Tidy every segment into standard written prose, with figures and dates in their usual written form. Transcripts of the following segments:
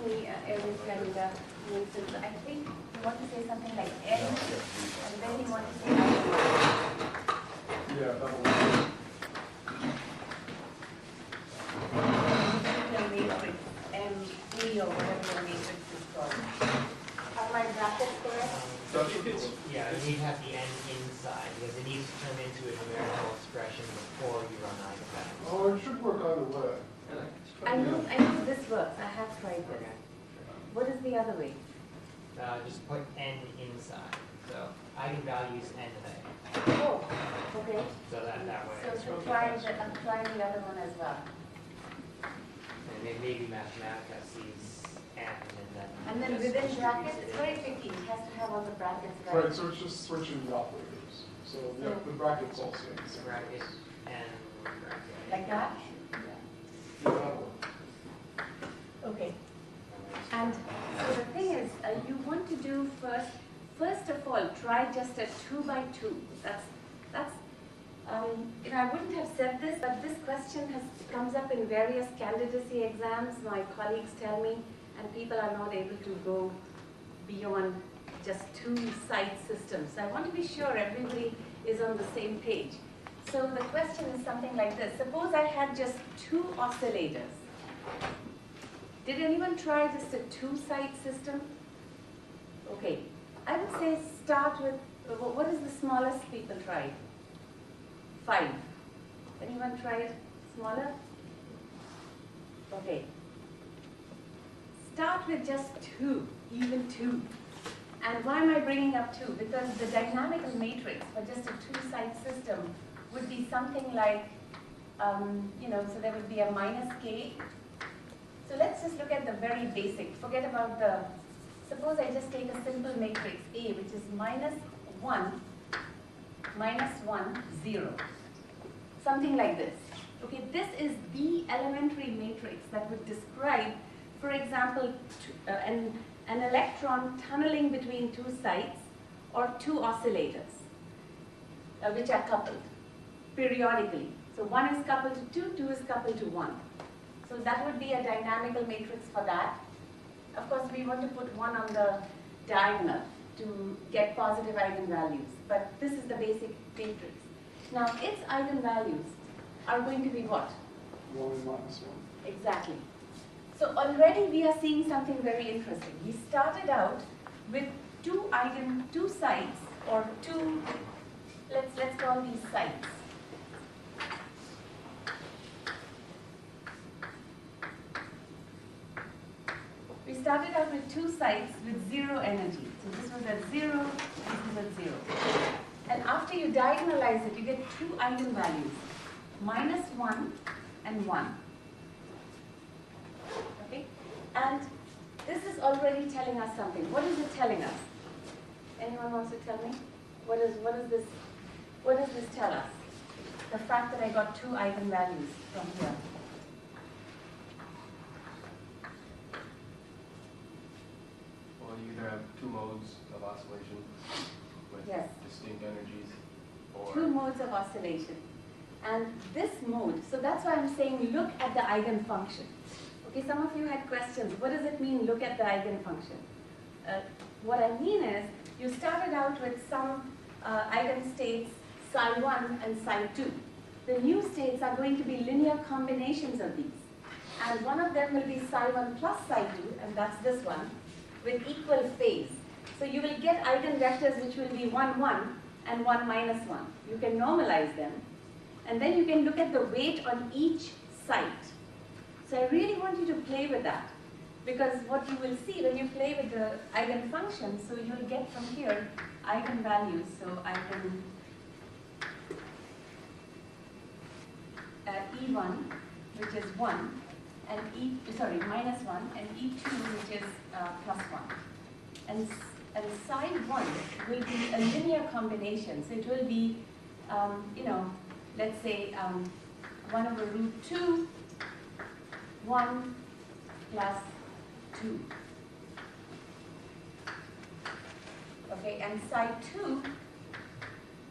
me every kind of nuisance. I think you want to say something like N, and then you want to say yeah, that one. the matrix, M3 or whatever the matrix is called. Are my brackets correct? Yeah, you need to have the N inside because it needs to turn into a numerical expression before you run eigenvalues. Oh, it should work either way. I know this works. I have tried this. Okay. What is the other way? Just put N inside. So eigenvalues N of A. Oh, okay. So that way. it's So really try fast. I'm trying the other one as well. And then maybe Mathematica sees N And then just within distributes brackets, it it's in. very tricky. It has to have all the brackets Right, right. so it's just switching the operators. So yeah, the brackets all stay the same. Bracket N bracket. Like that? Yeah, that'll work. Okay. And so the thing is, you want to do first of all, try just a 2 by 2. That's I wouldn't have said this, but this question comes up in various candidacy exams. My colleagues tell me, and people are not able to go beyond just 2 site systems. I want to be sure everybody is on the same page. So the question is something like this. Suppose I had just 2 oscillators. Did anyone try just a 2-site system? Okay, I would say start with, what is the smallest people tried? 5. Anyone tried smaller? Okay. Start with just 2, even 2. And why am I bringing up 2? Because the dynamical matrix for just a 2-site system would be something like, so there would be a minus k. So let's just look at the very basic. Forget about suppose I just take a simple matrix A, which is -1, -1, 0. Something like this. Okay, this is the elementary matrix that would describe, for example, an electron tunneling between 2 sites or 2 oscillators, which are coupled periodically. So 1 is coupled to 2, 2 is coupled to 1. So that would be a dynamical matrix for that. Of course, we want to put 1 on the diagonal to get positive eigenvalues, but this is the basic matrix. Now, its eigenvalues are going to be what? 1 and -1. Exactly. So already we are seeing something very interesting. We started out with 2 sites, or 2, let's call these sites. We started out with 2 sites with 0 energy. So this was at 0, this was at 0. And after you diagonalize it, you get 2 eigenvalues, -1 and 1. Okay? And this is already telling us something. What is it telling us? Anyone wants to tell me? What does this tell us? The fact that I got 2 eigenvalues from here. Well, you either have 2 modes of oscillation with Yes. distinct energies, or 2 modes of oscillation. And this mode, so that's why I'm saying look at the eigenfunction. Okay, some of you had questions. What does it mean, look at the eigenfunction? What I mean is, you started out with some eigenstates, psi1 and psi2. The new states are going to be linear combinations of these. And one of them will be psi1 plus psi2, and that's this one, with equal phase. So you will get eigenvectors which will be 1, 1 and 1 minus 1. You can normalize them. And then you can look at the weight on each site. So I really want you to play with that. Because what you will see when you play with the eigenfunctions, so you'll get from here eigenvalues. So eigen E1, which is 1, and minus 1, and E2, which is plus 1. And psi1 will be a linear combination. So it will be, let's say 1 over root 2, 1 plus 2. Okay, and psi2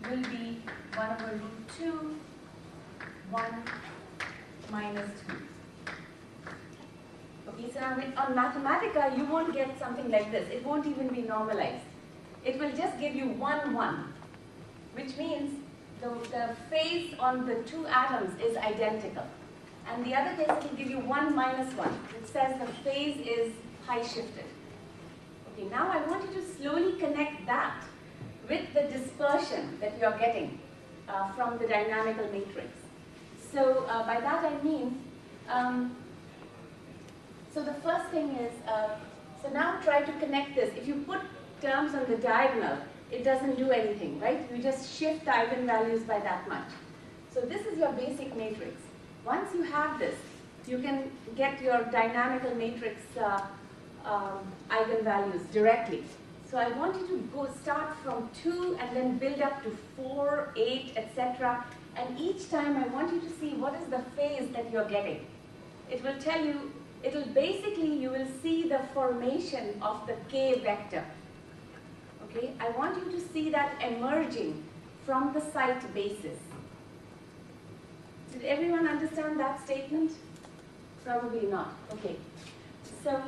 will be 1 over root 2, 1 minus 2. Okay, Okay, so now on Mathematica, you won't get something like this. It won't even be normalized. It will just give you 1, 1, which means the phase on the two atoms is identical. And the other case, it will give you 1, minus 1, which says the phase is high shifted. Okay, now I want you to slowly connect that with the dispersion that you're getting from the dynamical matrix. So by that I mean, so the first thing is, so now try to connect this. If you put terms on the diagonal, it doesn't do anything, right? You just shift the eigenvalues by that much. So this is your basic matrix. Once you have this, you can get your dynamical matrix eigenvalues directly. So I want you to start from 2 and then build up to 4, 8, etc. And each time I want you to see what is the phase that you're getting. It will tell you, basically you will see the formation of the K vector. Okay, I want you to see that emerging from the site basis. Did everyone understand that statement? Probably not. Okay. So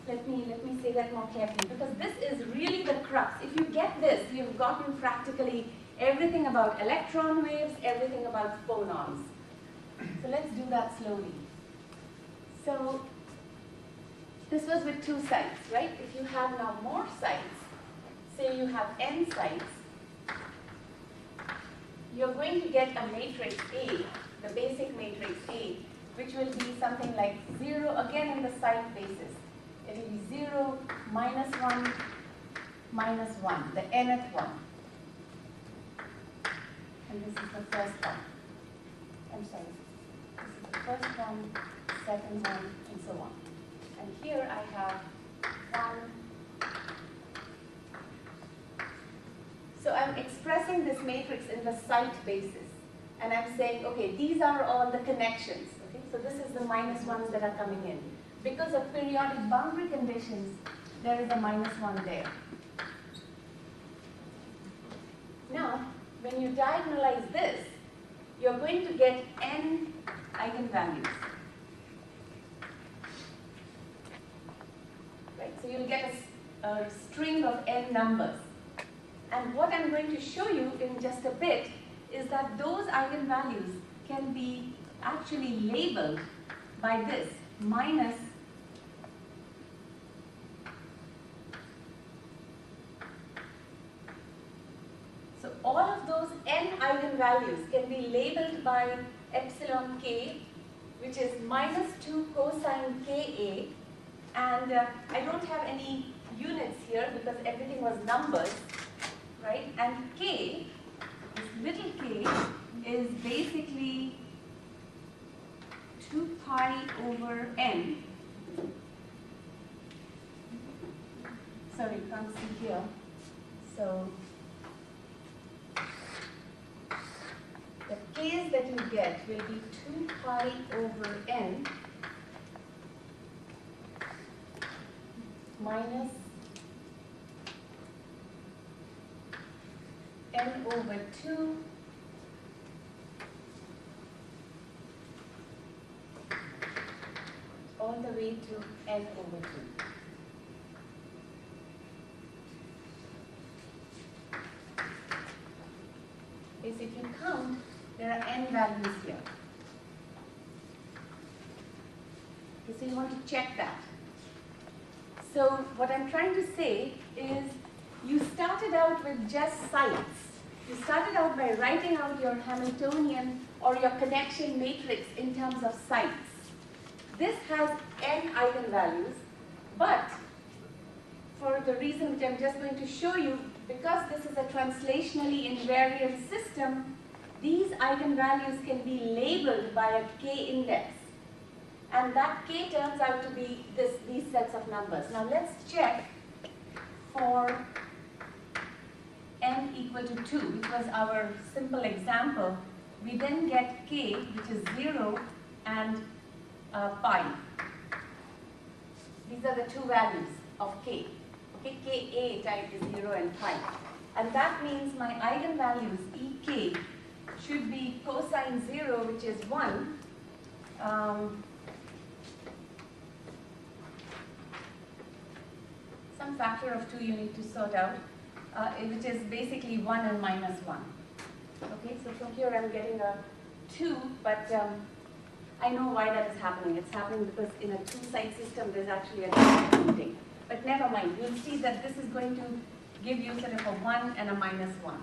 let me say that more carefully, because this is really the crux. If you get this, you've gotten practically everything about electron waves, everything about phonons. So let's do that slowly. So this was with 2 sites, right? If you have now more sites, say you have n sites, you're going to get a matrix A, the basic matrix A, which will be something like 0, again in the site basis. It will be 0, minus 1, minus 1, the nth one. And this is the first one. I'm sorry. This is the first one, second one, and so on. And here I have 1. So I'm expressing this matrix in the site basis. And I'm saying, okay, these are all the connections. Okay? So this is the minus ones that are coming in. Because of periodic boundary conditions, there is a minus 1 there. Now, when you diagonalize this, you're going to get n eigenvalues. Right? So you'll get a string of n numbers. And what I'm going to show you in just a bit is that those eigenvalues can be actually labeled by this, minus so all of those n eigenvalues can be labeled by epsilon k, which is minus 2 cosine ka, and I don't have any units here because everything was numbers, right? And k, this little k, is basically 2 pi over n. Sorry, can't see here. So the k's that you get will be 2 pi over n minus n over 2 all the way to n over 2. Okay, so if you count, there are n values here. Okay, so you want to check that. So what I'm trying to say is, you started out with just sites. You started out by writing out your Hamiltonian or your connection matrix in terms of sites. This has n eigenvalues, but for the reason which I'm just going to show you, because this is a translationally invariant system, these eigenvalues can be labeled by a k index. And that k turns out to be these sets of numbers. Now let's check for n equal to 2, which was our simple example. We then get k, which is 0, and pi. These are the two values of k. Okay, ka type is 0 and pi. And that means my eigenvalues, ek, should be cosine 0, which is 1, some factor of 2 you need to sort out, which is basically 1 and minus 1. Okay, so from here I'm getting a 2, but I know why that is happening. It's happening because in a 2-side system there's actually a counting. But never mind, you'll see that this is going to give you sort of a 1 and a minus 1,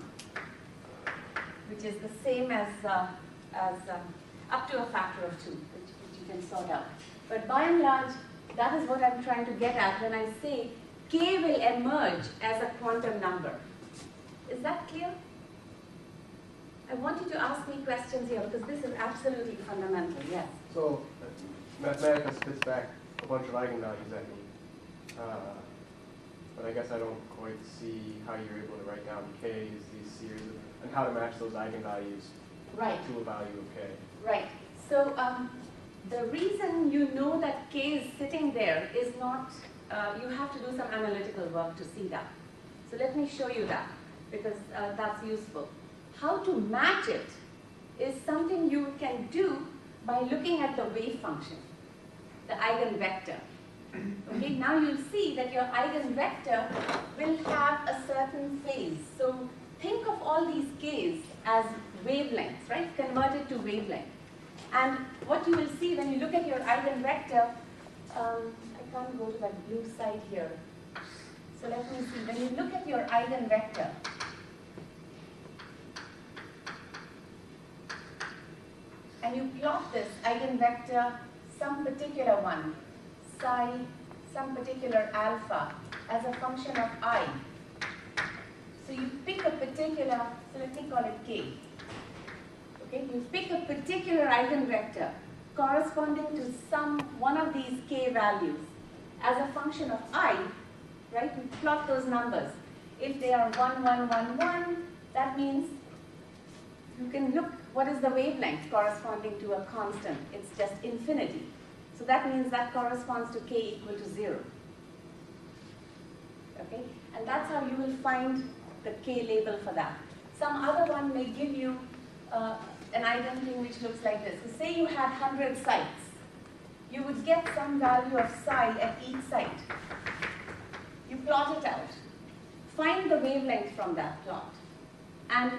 which is the same as up to a factor of 2, which you can sort out. But by and large, that is what I'm trying to get at when I say k will emerge as a quantum number. Is that clear? I want you to ask me questions here because this is absolutely fundamental, yes. So Mathematica spits back a bunch of eigenvalues at me. But I guess I don't quite see how you're able to write down k as these series of, and how to match those eigenvalues Right. to a value of k. Right. So the reason you know that k is sitting there is not, you have to do some analytical work to see that. So let me show you that because that's useful. How to match it is something you can do by looking at the wave function, the eigenvector. Okay, now you'll see that your eigenvector will have a certain phase. So think of all these k's as wavelengths, right? Converted to wavelength. And what you will see when you look at your eigenvector, I can't go to that blue side here. So let me see. When you look at your eigenvector, and you plot this eigenvector, some particular one, psi, some particular alpha, as a function of I. So you pick a particular, so let me call it k. Okay, you pick a particular eigenvector corresponding to one of these k values as a function of I, right? You plot those numbers. If they are 1, 1, 1, 1, that means you can look what is the wavelength corresponding to a constant. It's just infinity. So that means that corresponds to k equal to 0. Okay? And that's how you will find the k label for that. Some other one may give you an identity which looks like this. So say you had 100 sites. You would get some value of psi at each site. You plot it out. Find the wavelength from that plot. And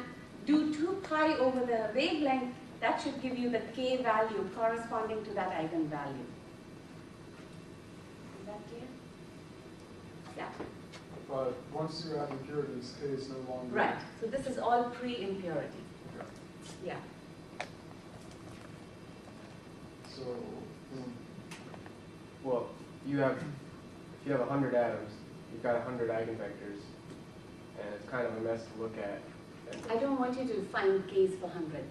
do 2 pi over the wavelength. That should give you the k value corresponding to that eigenvalue. Is that clear? Yeah. But once you have impurities, k is no longer. Right. So this is all pre-impurity. Yeah. So, Well, if you have 100 atoms, you've got 100 eigenvectors, and it's kind of a mess to look at. I don't want you to find k's for 100,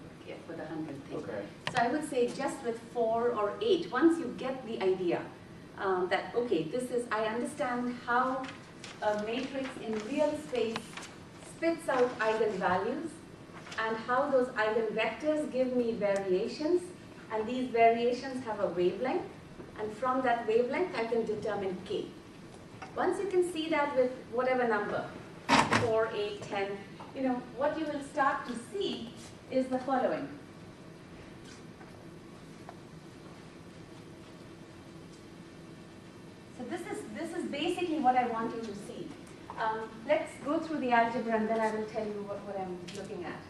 for the 100 thing. Okay. So I would say just with 4 or 8, once you get the idea that, okay, I understand how a matrix in real space spits out eigenvalues and how those eigenvectors give me variations, and these variations have a wavelength, and from that wavelength I can determine k. Once you can see that with whatever number, 4, 8, 10, what you will start to see is the following. So this is basically what I want you to see. Let's go through the algebra and then I will tell you what I'm looking at.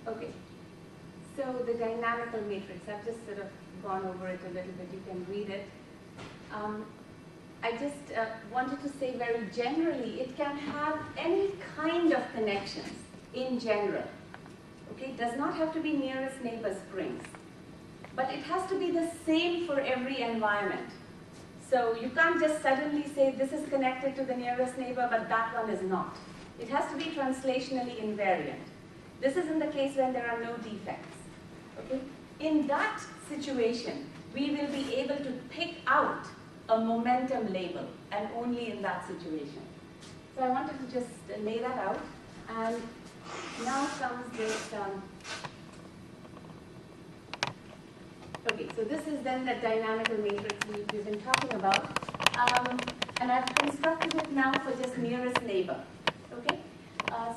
Okay, so the dynamical matrix, I've just sort of gone over it a little bit, you can read it. I just wanted to say very generally, it can have any kind of connections in general. Okay, it does not have to be nearest neighbor springs, but it has to be the same for every environment. So you can't just suddenly say this is connected to the nearest neighbor, but that one is not. It has to be translationally invariant. This is in the case when there are no defects. Okay? In that situation, we will be able to pick out a momentum label, and only in that situation. So I wanted to just lay that out. And now comes this, okay, so this is then the dynamical matrix we've been talking about. And I've constructed it now for just nearest neighbor. Okay?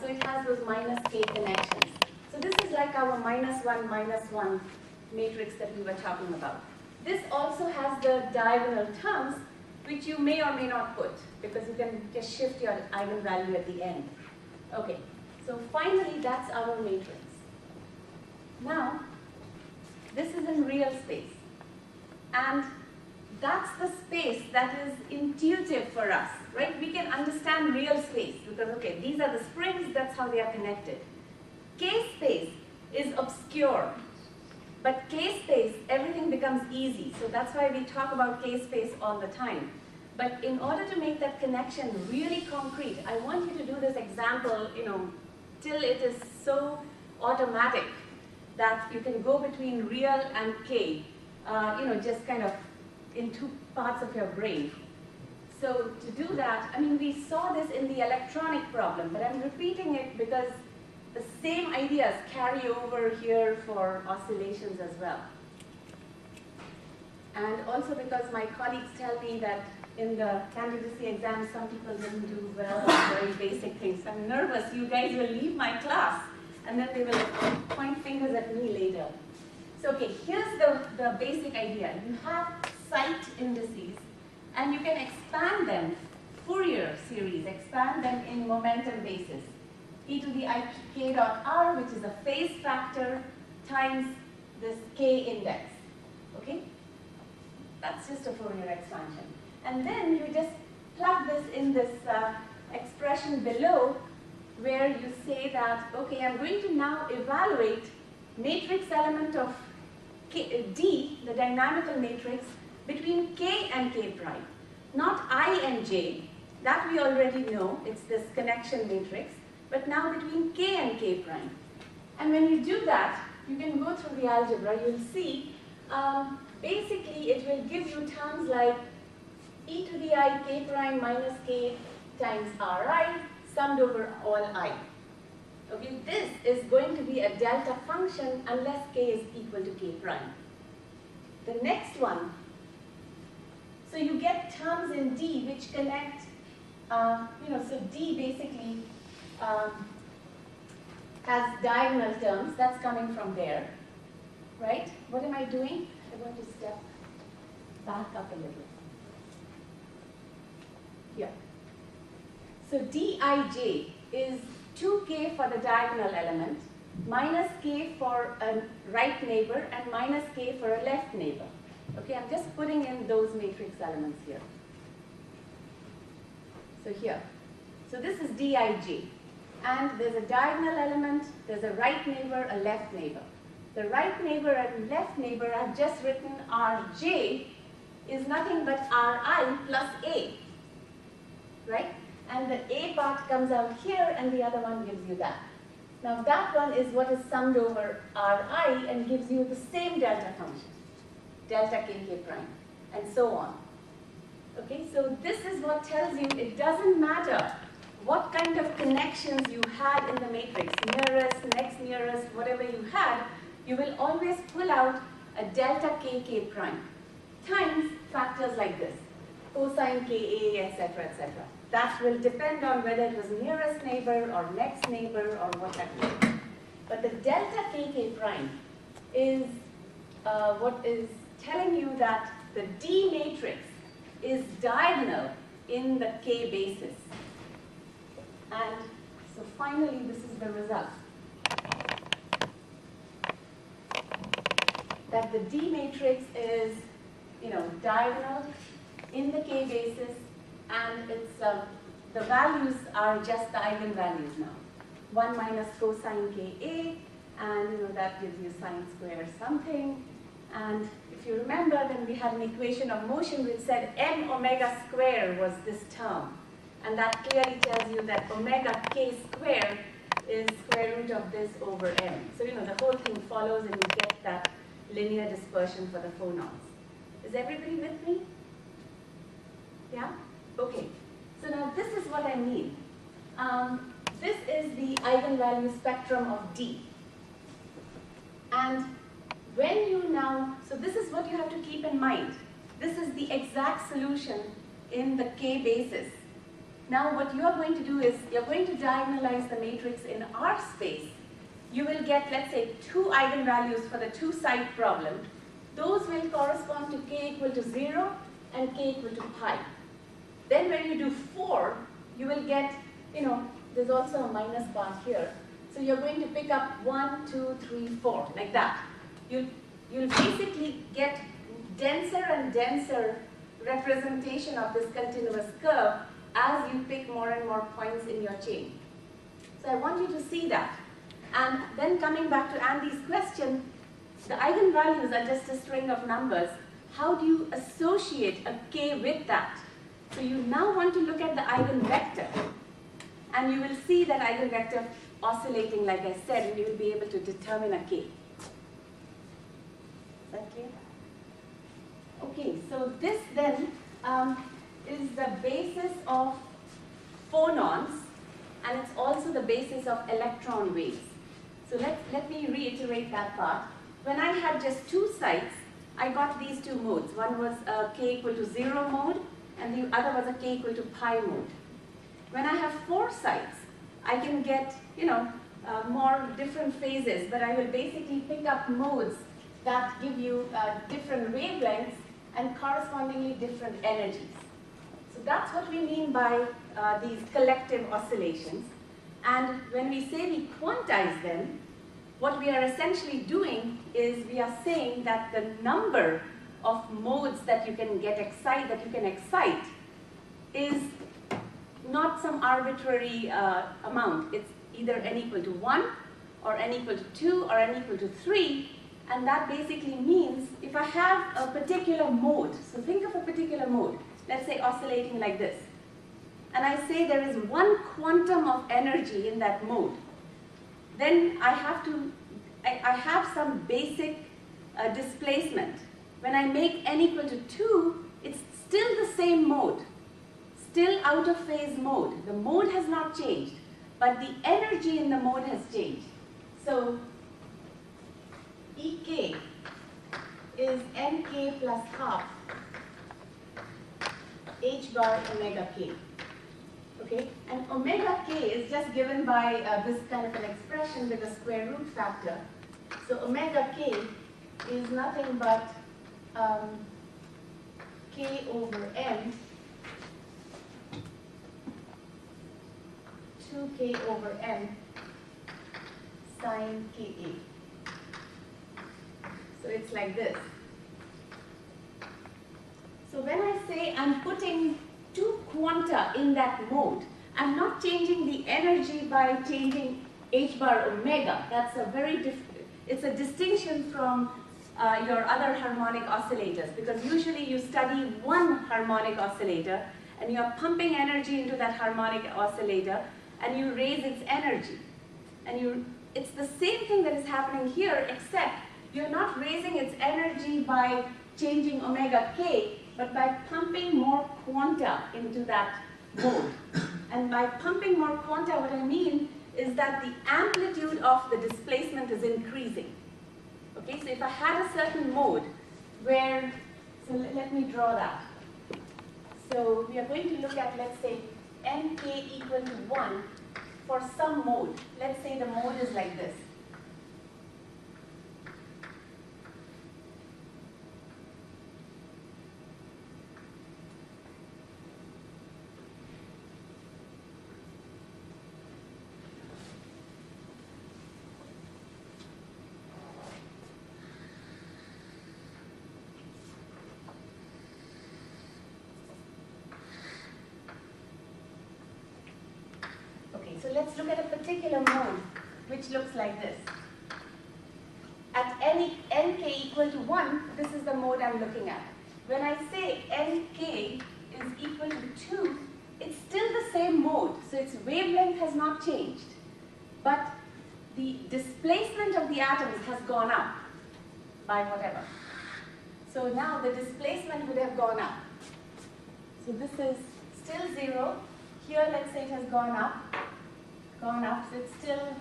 So it has those minus k connections. So this is like our -1 matrix that we were talking about. This also has the diagonal terms, which you may or may not put, because you can just shift your eigenvalue at the end. Okay, so finally that's our matrix. Now, this is in real space. And that's the space that is intuitive for us, right? We can understand real space because, okay, these are the springs, that's how they are connected. K-space is obscure, but K-space, everything becomes easy. So that's why we talk about K-space all the time. But in order to make that connection really concrete, I want you to do this example, till it is so automatic that you can go between real and K, just kind of in two parts of your brain. So to do that, we saw this in the electronic problem, but I'm repeating it because the same ideas carry over here for oscillations as well. And also because my colleagues tell me that in the candidacy exam, some people didn't do well on very basic things. I'm nervous, you guys will leave my class, and then they will point fingers at me later. So okay, here's the basic idea. You have sight indices, and you can expand them, Fourier series, expand them in momentum basis. E to the I k dot r, which is a phase factor, times this k index. Okay? That's just a Fourier expansion. And then you just plug this in this expression below, where you say that, okay, I'm going to now evaluate matrix element of D, the dynamical matrix, between K and K prime. Not I and J, that we already know, it's this connection matrix, but now between K and K prime. And when you do that, you can go through the algebra, you'll see, basically it will give you terms like e to the I k prime minus k times ri summed over all I. Okay, this is going to be a delta function unless k is equal to k prime. The next one, so you get terms in D which connect, so D basically has diagonal terms, that's coming from there, right? What am I doing? I want to step back up a little. Here. So Dij is 2k for the diagonal element, minus k for a right neighbor, and minus k for a left neighbor. Okay, I'm just putting in those matrix elements here. So here. So this is Dij. And there's a diagonal element, there's a right neighbor, a left neighbor. The right neighbor and left neighbor, I've just written Rj is nothing but Ri plus A. Right? And the A part comes out here and the other one gives you that. Now that one is what is summed over Ri and gives you the same delta function, delta kk prime, and so on. Okay, so this is what tells you it doesn't matter what kind of connections you had in the matrix, nearest, next nearest, whatever you had, you will always pull out a delta kk prime times factors like this, cosine ka, etc., etc. That will depend on whether it was nearest neighbor or next neighbor or what have you. But the delta kk prime is what is telling you that the D matrix is diagonal in the K basis. And so finally, this is the result. That the D matrix is, diagonal in the K basis, and it's the values are just the eigenvalues now. 1 minus cosine Ka, and that gives you sine square something. And if you remember, then we had an equation of motion which said m omega square was this term. And that clearly tells you that omega k square is square root of this over m. So, the whole thing follows and you get that linear dispersion for the phonons. Is everybody with me? Yeah? Okay. So now this is what I mean. this is the eigenvalue spectrum of D. And when you now, so this is what you have to keep in mind. This is the exact solution in the K basis. Now what you are going to do is, you're going to diagonalize the matrix in R space. You will get, let's say, 2 eigenvalues for the 2-side problem. Those will correspond to K equal to 0 and K equal to pi. Then when you do 4, you will get, there's also a minus part here. So you're going to pick up 1, 2, 3, 4, like that. You'll basically get denser and denser representation of this continuous curve as you pick more and more points in your chain. So I want you to see that. And then coming back to Andy's question, the eigenvalues are just a string of numbers. How do you associate a K with that? So you now want to look at the eigenvector. And you will see that eigenvector oscillating, like I said, and you will be able to determine a K. Is that clear? Okay, so this then is the basis of phonons, and it's also the basis of electron waves. So let me reiterate that part. When I had just 2 sites, I got these 2 modes. One was a K equal to 0 mode, and the other was a K equal to pi mode. When I have 4 sites, I can get, more different phases, but I will basically pick up modes that give you different wavelengths and correspondingly different energies. So that's what we mean by these collective oscillations. And when we say we quantize them, what we are essentially doing is we are saying that the number of modes that you can excite is not some arbitrary amount. It's either n equal to 1, or n equal to 2, or n equal to 3. And that basically means if I have a particular mode, so think of a particular mode, let's say oscillating like this, and I say there is 1 quantum of energy in that mode, then I have some basic displacement. When I make n equal to 2, it's still the same mode, still out of phase mode. The mode has not changed, but the energy in the mode has changed. So Ek is nk plus half h bar omega k. Okay, and omega k is just given by this kind of an expression with a square root factor. So omega k is nothing but k over n 2k over n sine ka. So it's like this. So when I say I'm putting 2 quanta in that mode, I'm not changing the energy by changing h bar omega. That's a it's a distinction from your other harmonic oscillators, because usually you study one harmonic oscillator and you're pumping energy into that harmonic oscillator and you raise its energy. And it's the same thing that is happening here, except you're not raising its energy by changing omega k, but by pumping more quanta into that mode. And by pumping more quanta, what I mean is that the amplitude of the displacement is increasing. Okay, so if I had a certain mode where, so let me draw that. So we are going to look at, let's say, nk equal to 1 for some mode. Let's say the mode is like this. So let's look at a particular mode which looks like this. At nk equal to 1, this is the mode I'm looking at. When I say nk is equal to 2, it's still the same mode, so its wavelength has not changed. But the displacement of the atoms has gone up by whatever. So now the displacement would have gone up. So this is still 0. Here, let's say it has gone up. gone up, so it's still,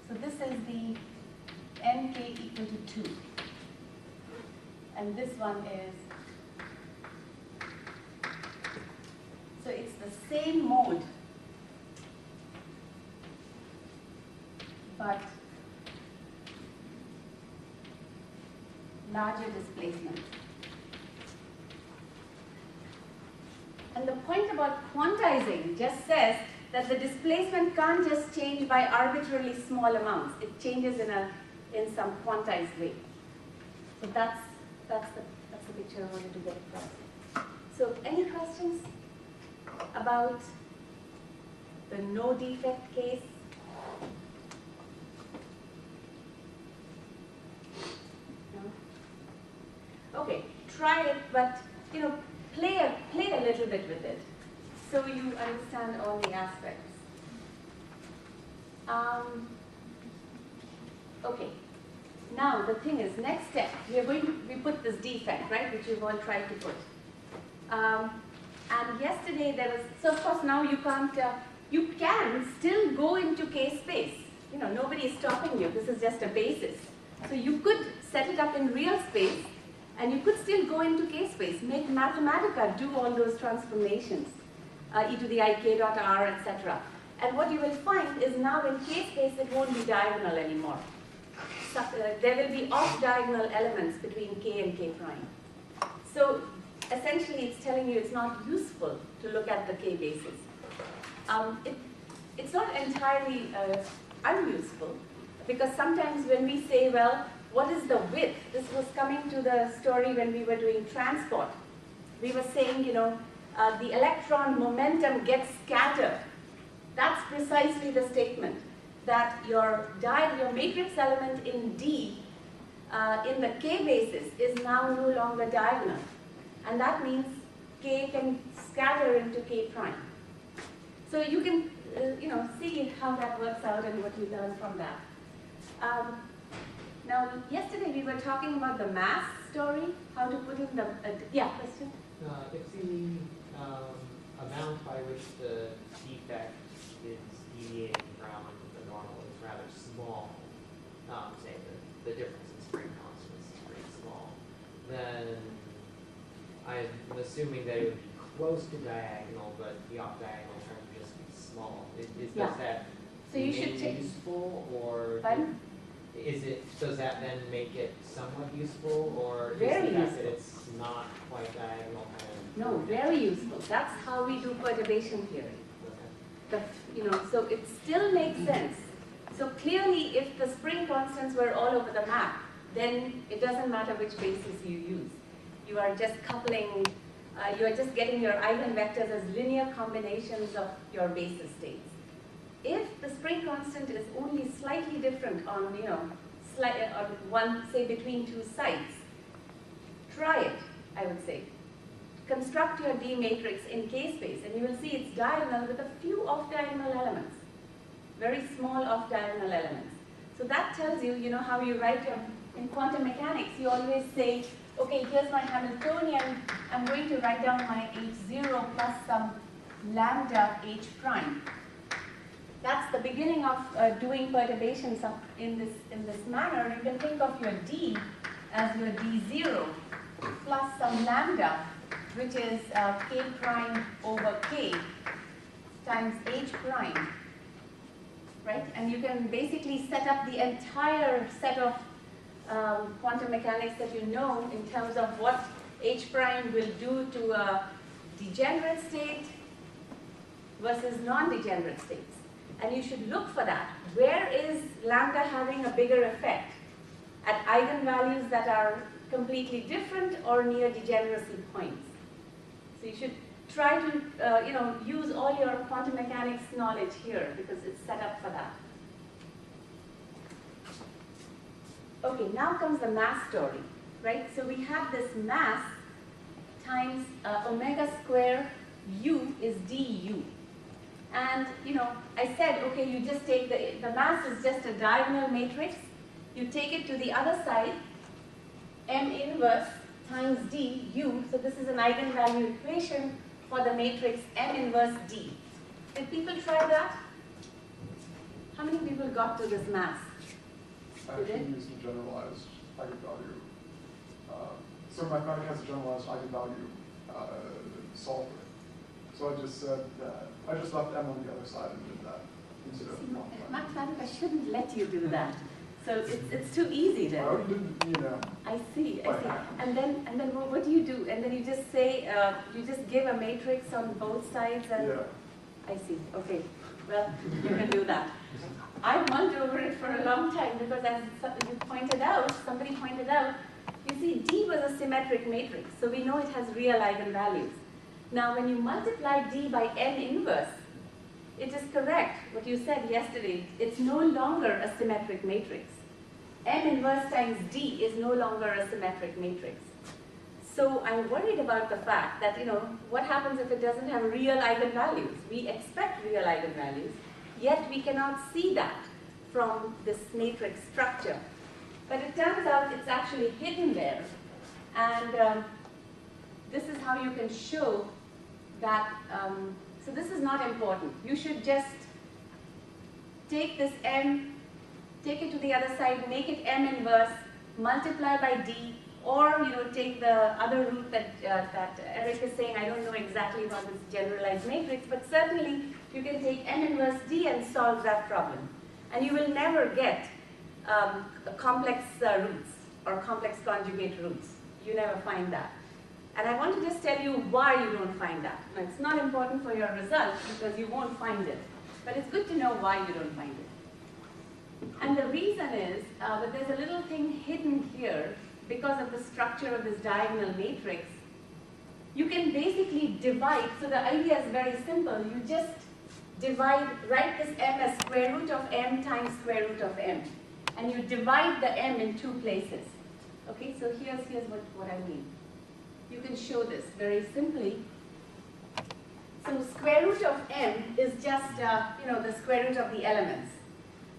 so this is the nk equal to 2. And this one is, so it's the same mode, but larger displacement. And the point about quantizing just says that the displacement can't just change by arbitrarily small amounts. It changes in some quantized way. So that's the picture I wanted to get across. So any questions about the no defect case? No? Okay, try it, but play a little bit with it so you understand all the aspects. Okay. Now the thing is, next step, we put this defect, right, which we've all tried to put. And yesterday there was, so of course now you can't, you can still go into K-space. Nobody is stopping you. This is just a basis. So you could set it up in real space, and you could still go into K-space, make Mathematica do all those transformations, e to the I k dot r, etc. And what you will find is now in K-space it won't be diagonal anymore. There will be off-diagonal elements between k and k prime. So essentially it's telling you it's not useful to look at the k basis. It's not entirely unuseful, because sometimes when we say, well, what is the width? This was coming to the story when we were doing transport. We were saying, the electron momentum gets scattered. That's precisely the statement, that your matrix element in D, in the k basis, is now no longer diagonal. And that means k can scatter into k prime. So you can see how that works out and what you learn from that. Now, yesterday we were talking about the mass story, how to put in the, yeah, question? If the amount by which the defect is deviating from the normal is rather small, say the difference in spring constants is pretty small, then I'm assuming that it would be close to diagonal, but the off-diagonal term would just be small. Yeah. Does that So you remain should check. useful, or Pardon? does that then make it somewhat useful, or is Very the fact useful. that it's not quite diagonal kind of? No, very useful. That's how we do perturbation theory. Okay. So it still makes sense. So clearly, if the spring constants were all over the map, then it doesn't matter which basis you use. You are just coupling, you are just getting your eigenvectors as linear combinations of your basis states. If the spring constant is only slightly different on, on one, say, between two sites, try it, I would say. Construct your D matrix in K-space, and you will see it's diagonal with a few off-diagonal elements, very small off-diagonal elements. So that tells you, how you write in quantum mechanics, you always say, okay, here's my Hamiltonian, I'm going to write down my H0 plus some lambda H prime. That's the beginning of doing perturbations in this manner. You can think of your D as your D0 plus some lambda, which is k prime over k times h prime, right? And you can basically set up the entire set of quantum mechanics that you know in terms of what h prime will do to a degenerate state versus non-degenerate states. And you should look for that. Where is lambda having a bigger effect? At eigenvalues that are completely different or near degeneracy points. So you should try to use all your quantum mechanics knowledge here, because it's set up for that. Okay, now comes the mass story, right? So we have this mass times omega square u is du. And I said, okay, you just take the mass is just a diagonal matrix. You take it to the other side, m inverse times du. So this is an eigenvalue equation for the matrix M inverse D. Did people try that? How many people got to this math? I You did? actually used a generalized eigenvalue. So mathematics has a generalized eigenvalue solver. So I just said that, I just left M on the other side and did that instead of multiplying. Mathematics shouldn't let you do that. So it's too easy then. I already did, you know. I see. By hand. And then what do you do? And then you just say, you just give a matrix on both sides and... Yeah. I see. Okay. Well, you can do that. I've mulled over it for a long time because as you pointed out, somebody pointed out, you see D was a symmetric matrix. So we know it has real eigenvalues. Now when you multiply D by M inverse, it is correct what you said yesterday. It's no longer a symmetric matrix. M inverse times D is no longer a symmetric matrix. So I'm worried about the fact that, what happens if it doesn't have real eigenvalues? We expect real eigenvalues, yet we cannot see that from this matrix structure. But it turns out it's actually hidden there. And this is how you can show that, so this is not important. You should just take this M, take it to the other side, make it M inverse, multiply by D, or take the other route that Eric is saying. I don't know exactly about this generalized matrix, but certainly you can take M inverse D and solve that problem. And you will never get complex roots or complex conjugate roots. You never find that. And I want to just tell you why you don't find that. Now, it's not important for your results because you won't find it. But it's good to know why you don't find it. And the reason is that there's a little thing hidden here because of the structure of this diagonal matrix. You can basically divide. So the idea is very simple. You just divide, write this M as square root of M times square root of M. And you divide the M in two places. Okay, so here's what I mean. You can show this very simply. So square root of M is just, the square root of the elements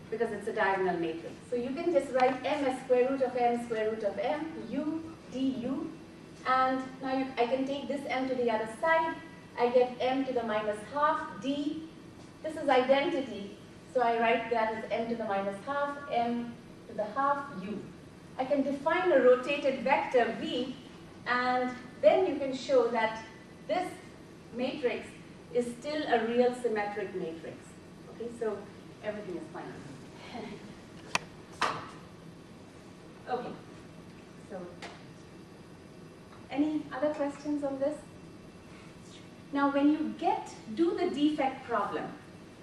because it's a diagonal matrix. So you can just write M as square root of M, square root of M, U, du. And now I can take this M to the other side. I get M to the minus half D. This is identity. So I write that as M to the minus half, M to the half U. I can define a rotated vector V, and then you can show that this matrix is still a real symmetric matrix. Okay, so everything is fine. Okay, so any other questions on this? Now when you do the defect problem,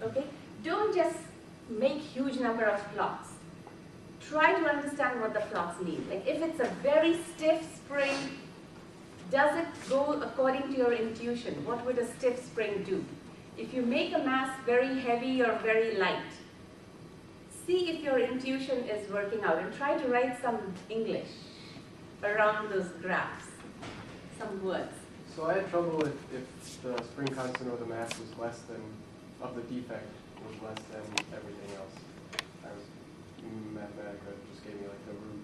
okay, don't just make huge number of plots. Try to understand what the plots mean. Like if it's a very stiff spring, does it go according to your intuition? What would a stiff spring do? If you make a mass very heavy or very light, see if your intuition is working out and try to write some English around those graphs, some words. So I had trouble if the spring constant or the mass was less than, of the defect was less than everything else. I was mathematically, it just gave me like the root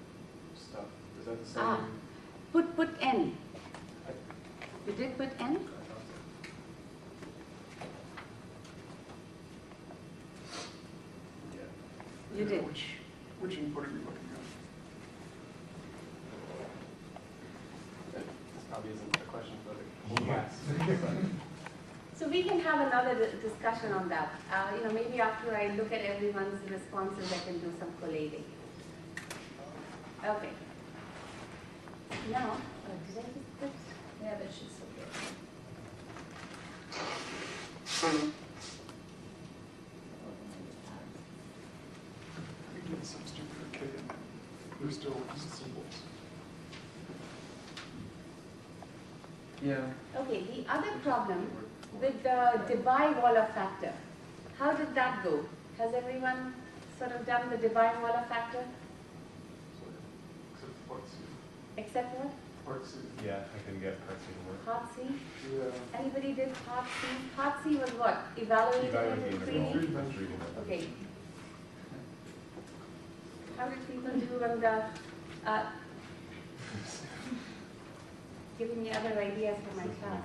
stuff. Is that the same? Put N. You did put N? I thought so. Yeah. You did. Which input are you looking at? This probably isn't a question for the class. So we can have another discussion on that. Maybe after I look at everyone's responses, I can do some collating. Okay. Now, did I just put? Yeah, that should still be okay. I can get some stupid K in there. There's still symbols. Yeah. Okay, the other problem with the Debye-Waller factor. How did that go? Has everyone sort of done the Debye-Waller factor? Except part C. Except what? Part C. Yeah, I can get part C to work. Part C? Yeah. Anybody did part C? Part C was what? Evaluated Evaluate the in integral. 3D? That's reading it. Okay. How did people do on the... giving me other ideas for my class.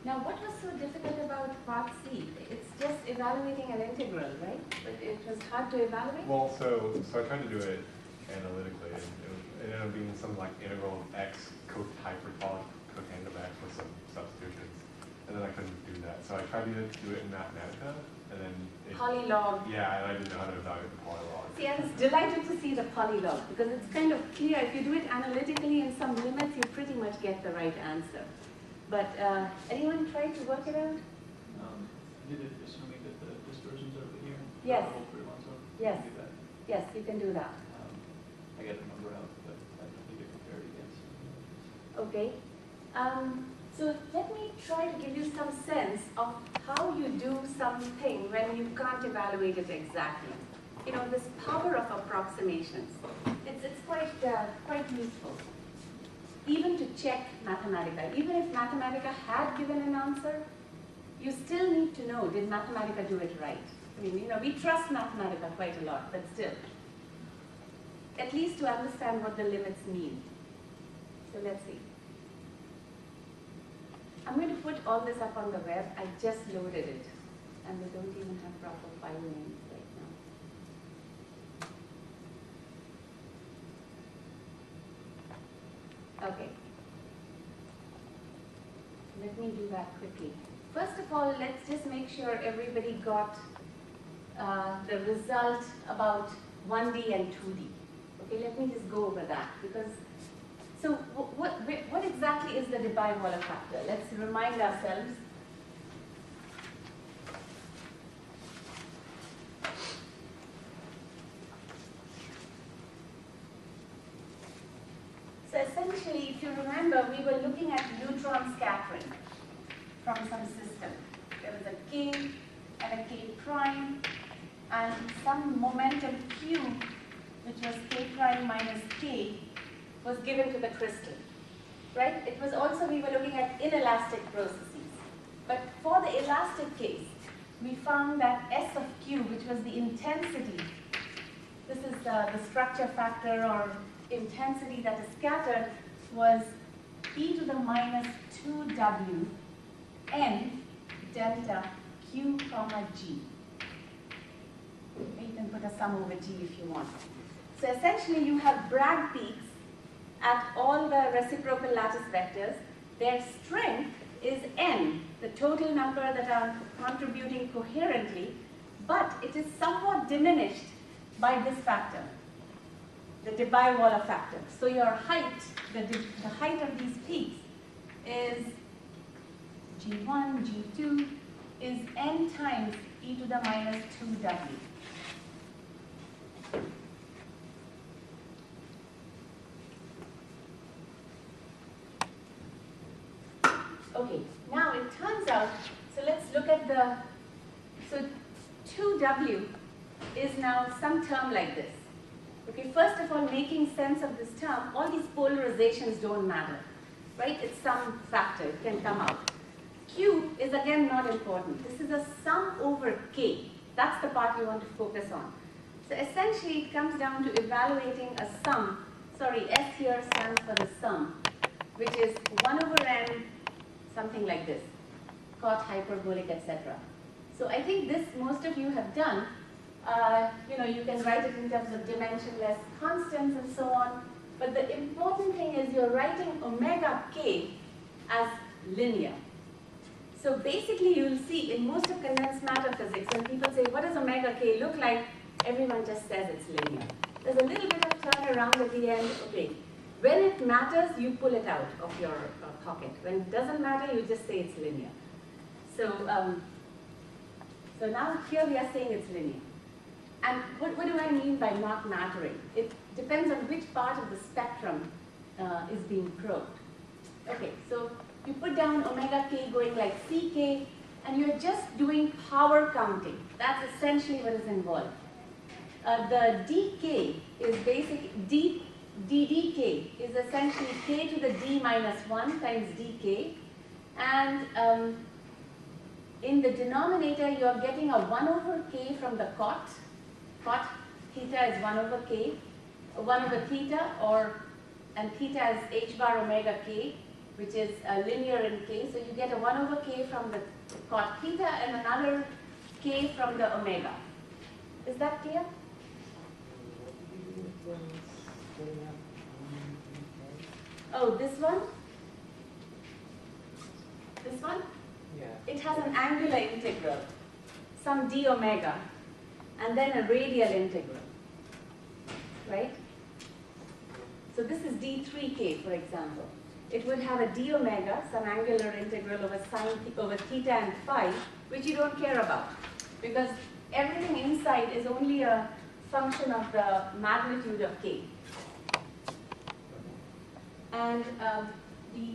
Now, what was so difficult about part C? It's just evaluating an integral, right? But it was hard to evaluate? Well, so I tried to do it analytically, and it ended up being something like integral of x hyperbolic cotangent of x with some substitutions. And then I couldn't do that. So I tried to do it in Mathematica, and then Polylog. Yeah, and I didn't know how to evaluate the polylog. See, I was delighted to see the polylog because it's kind of clear. If you do it analytically in some limits, you pretty much get the right answer. But anyone try to work it out? Did it assuming that the dispersion's over here? Yes. The whole 3 ones over? Yes. Do that. Yes, you can do that. I got a number out, but I don't think it compared against. Okay. So let me try to give you some sense of how you do something when you can't evaluate it exactly. You know, this power of approximations. It's quite useful. Even to check Mathematica. Even if Mathematica had given an answer, you still need to know, did Mathematica do it right? I mean, you know, we trust Mathematica quite a lot, but still. At least to understand what the limits mean. So let's see. I'm going to put all this up on the web. I just loaded it. And we don't even have proper file names right now. Okay. Let me do that quickly. First of all, let's just make sure everybody got the result about 1D and 2D. Okay, let me just go over that because, so what exactly is the Debye-Waller factor? Let's remind ourselves. So essentially, if you remember, we were looking at neutron scattering from some system. There was a K and a K prime and some momentum Q, which was K prime minus K, was given to the crystal, right? It was also, we were looking at inelastic processes. But for the elastic case, we found that S of Q, which was the intensity, this is the structure factor or intensity that is scattered, was e to the minus 2w n delta q comma g. You can put a sum over g if you want. So essentially you have Bragg peaks at all the reciprocal lattice vectors. Their strength is n, the total number that are contributing coherently, but it is somewhat diminished by this factor, the Debye-Waller factor. So your height, the height of these peaks is G1, G2, is n times e to the minus 2w. Okay, now it turns out, so let's look at the, so 2w is now some term like this. Okay, first of all, making sense of this term, all these polarizations don't matter, right? It's some factor, it can come out. Q is again not important. This is a sum over K. That's the part you want to focus on. So essentially it comes down to evaluating a sum, sorry, S here stands for the sum, which is 1 over n, something like this, cot, hyperbolic, etc. So I think this most of you have done. You know, you can write it in terms of dimensionless constants and so on. But the important thing is you're writing omega k as linear. So basically you'll see in most of condensed matter physics, when people say, what does omega k look like? Everyone just says it's linear. There's a little bit of turnaround at the end. Okay. When it matters, you pull it out of your pocket. When it doesn't matter, you just say it's linear. So, so now here we are saying it's linear. And what do I mean by not mattering? It depends on which part of the spectrum is being probed. Okay, so you put down omega k going like ck, and you're just doing power counting. That's essentially what is involved. The dk is ddk is essentially k to the d minus 1 times dk, and In the denominator, you are getting a 1 over k from the cot. Cot theta is 1 over k, 1 over theta, and theta is h bar omega k, which is linear in k. So you get a 1 over k from the cot theta and another k from the omega. Is that clear? Oh, this one? This one? Yeah. It has an angular integral, some d omega, and then a radial integral, right? So this is d3k, for example. It would have a d omega, some angular integral over theta and phi, which you don't care about, because everything inside is only a function of the magnitude of k. And the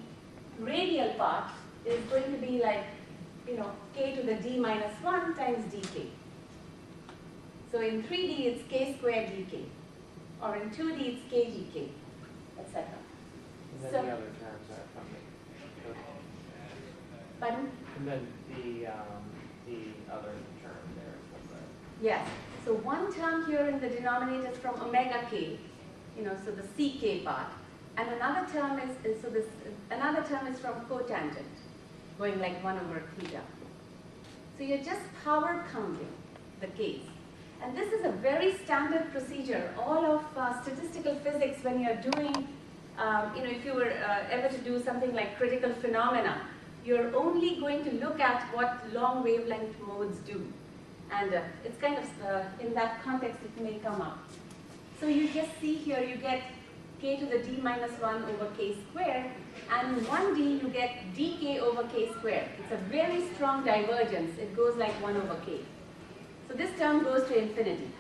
radial part is going to be like, k to the d minus 1 times dk. So in 3D, it's k squared dk. Or in 2D, it's k dk, etc. And then So- the other terms are from the, Pardon? and then the other term there is what's that? Yes. So one term here in the denominator is from omega k, so the ck part. And another term another term is from cotangent, going like 1 over theta. So you're just power counting the k's. And this is a very standard procedure. All of statistical physics, when you're doing, if you were ever to do something like critical phenomena, you're only going to look at what long wavelength modes do. And it's kind of, in that context, it may come up. So you just see here, you get k to the d minus 1 over k squared, and in 1D you get dk over k squared. It's a very strong divergence. It goes like 1 over k. So this term goes to infinity.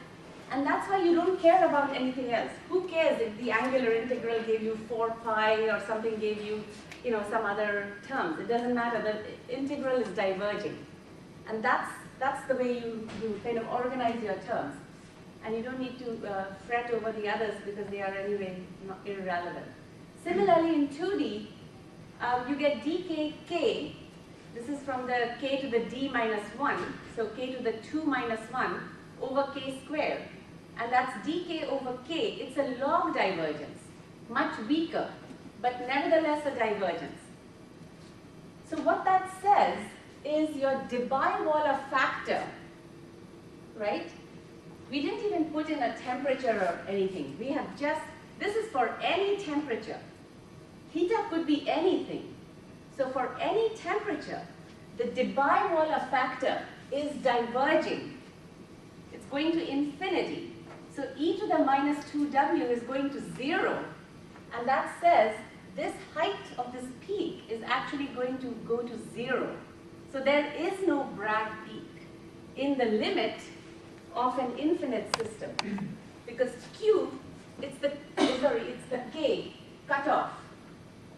And that's why you don't care about anything else. Who cares if the angular integral gave you 4 pi or something gave you, some other terms. It doesn't matter. The integral is diverging. And that's the way you kind of organize your terms. And you don't need to fret over the others because they are anyway irrelevant. Similarly, in 2D, you get dkk. This is from the k to the d minus 1, so k to the 2 minus 1 over k squared. And that's dk over k. It's a log divergence, much weaker, but nevertheless a divergence. So what that says is your Debye-Waller factor, right? We didn't even put in a temperature or anything. We have just, this is for any temperature. Theta could be anything. So for any temperature, the Debye-Waller factor is diverging. It's going to infinity. So e to the minus 2w is going to 0. And that says this height of this peak is actually going to go to 0. So there is no Bragg peak in the limit of an infinite system. Because Q, it's the K cutoff.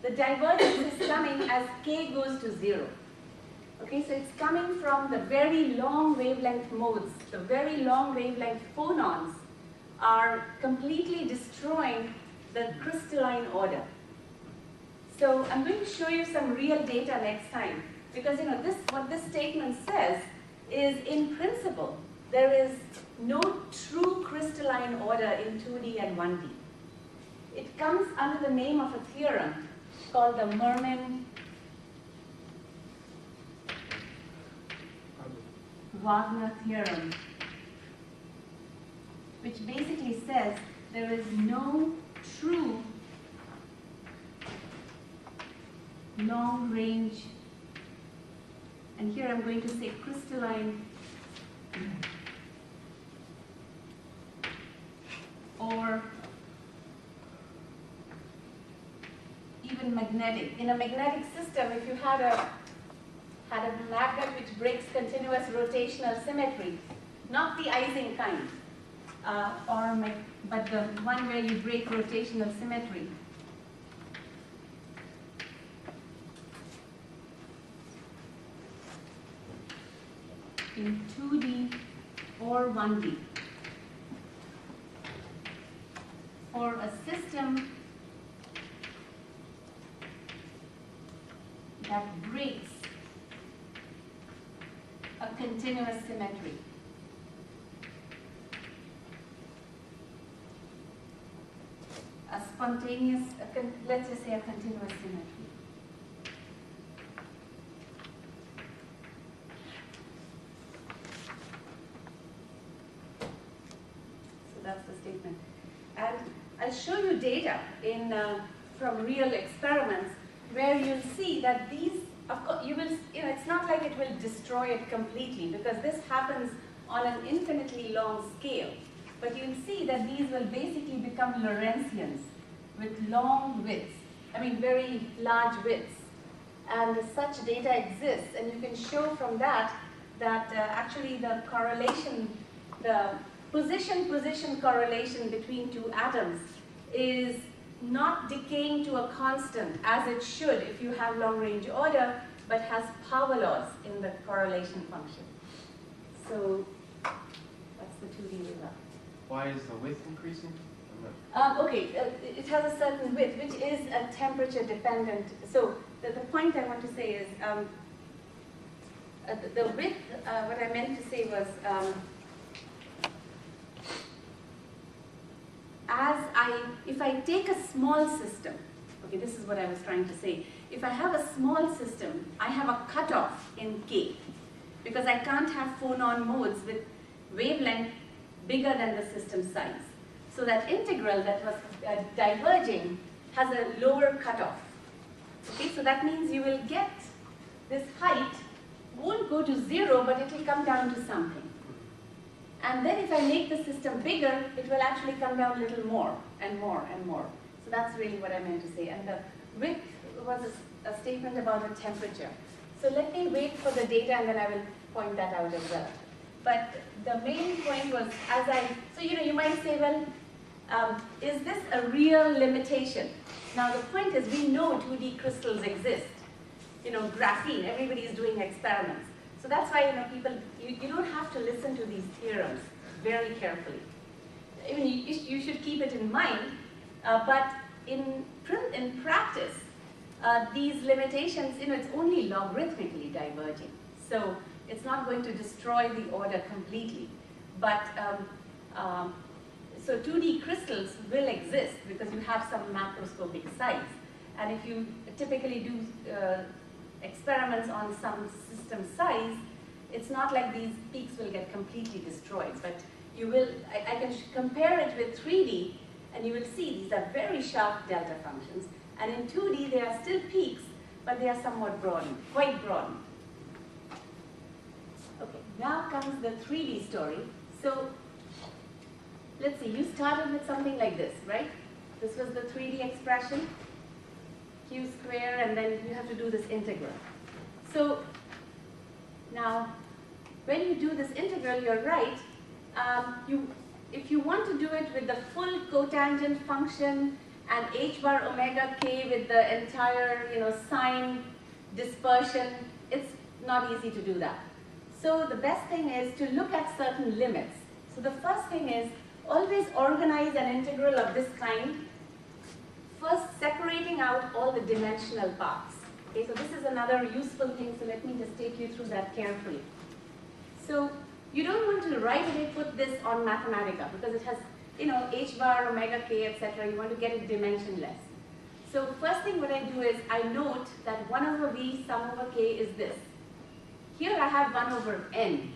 The divergence is coming as K goes to 0. Okay, so it's coming from the very long wavelength modes. The very long wavelength phonons are completely destroying the crystalline order. So I'm going to show you some real data next time. Because what this statement says is, in principle, there is no true crystalline order in 2D and 1D. It comes under the name of a theorem called the Mermin-Wagner theorem, which basically says there is no true long-range, and here I'm going to say crystalline or even magnetic. In a magnetic system, if you had a magnet which breaks continuous rotational symmetry, not the Ising kind, but the one where you break rotational symmetry. In 2D or 1D. For a system that breaks continuous symmetry. A spontaneous, let's just say a continuous symmetry. So that's the statement. And I'll show you data from real experiments where you'll see that these, of course, it's not like it will destroy it completely because this happens on an infinitely long scale. But you'll see that these will basically become Lorentzians with long widths, very large widths. And such data exists, and you can show from that actually the correlation, the position-position correlation between two atoms is not decaying to a constant as it should if you have long-range order, but has power laws in the correlation function. So that's the 2D result. Why is the width increasing? It has a certain width, which is a temperature dependent. So the point I want to say is the width, what I meant to say was if I take a small system, okay, this is what I was trying to say. If I have a small system, I have a cutoff in K because I can't have phonon modes with wavelength bigger than the system size. So that integral that was diverging has a lower cutoff. Okay, so that means you will get this height won't go to 0, but it will come down to something. And then if I make the system bigger, it will actually come down a little more and more and more. So that's really what I meant to say. And the width was a statement about the temperature. So let me wait for the data and then I will point that out as well. But the main point was, so you might say, well, is this a real limitation? Now the point is, we know 2D crystals exist. Graphene, everybody is doing experiments. So that's why, people, you don't have to listen to these theorems very carefully. You should keep it in mind, but in practice, these limitations, it's only logarithmically diverging. So it's not going to destroy the order completely. But so 2D crystals will exist because you have some macroscopic size. And if you typically do experiments on some system size, it's not like these peaks will get completely destroyed. But you will, I can compare it with 3D, and you will see these are very sharp delta functions. And in 2D, they are still peaks, but they are somewhat broadened, quite broadened. Okay, now comes the 3D story. So let's see, you started with something like this, right? This was the 3D expression, q square, and then you have to do this integral. So now, when you do this integral, you're right. If you want to do it with the full cotangent function and h bar omega k with the entire, sign dispersion, it's not easy to do that. So the best thing is to look at certain limits. So the first thing is always organize an integral of this kind, first separating out all the dimensional parts. Okay, so this is another useful thing, so let me just take you through that carefully. So you don't want to right away put this on Mathematica because it has, h bar, omega k, etc. You want to get it dimensionless. So first thing what I do is I note that 1 over v sum over k is this. Here I have 1 over n.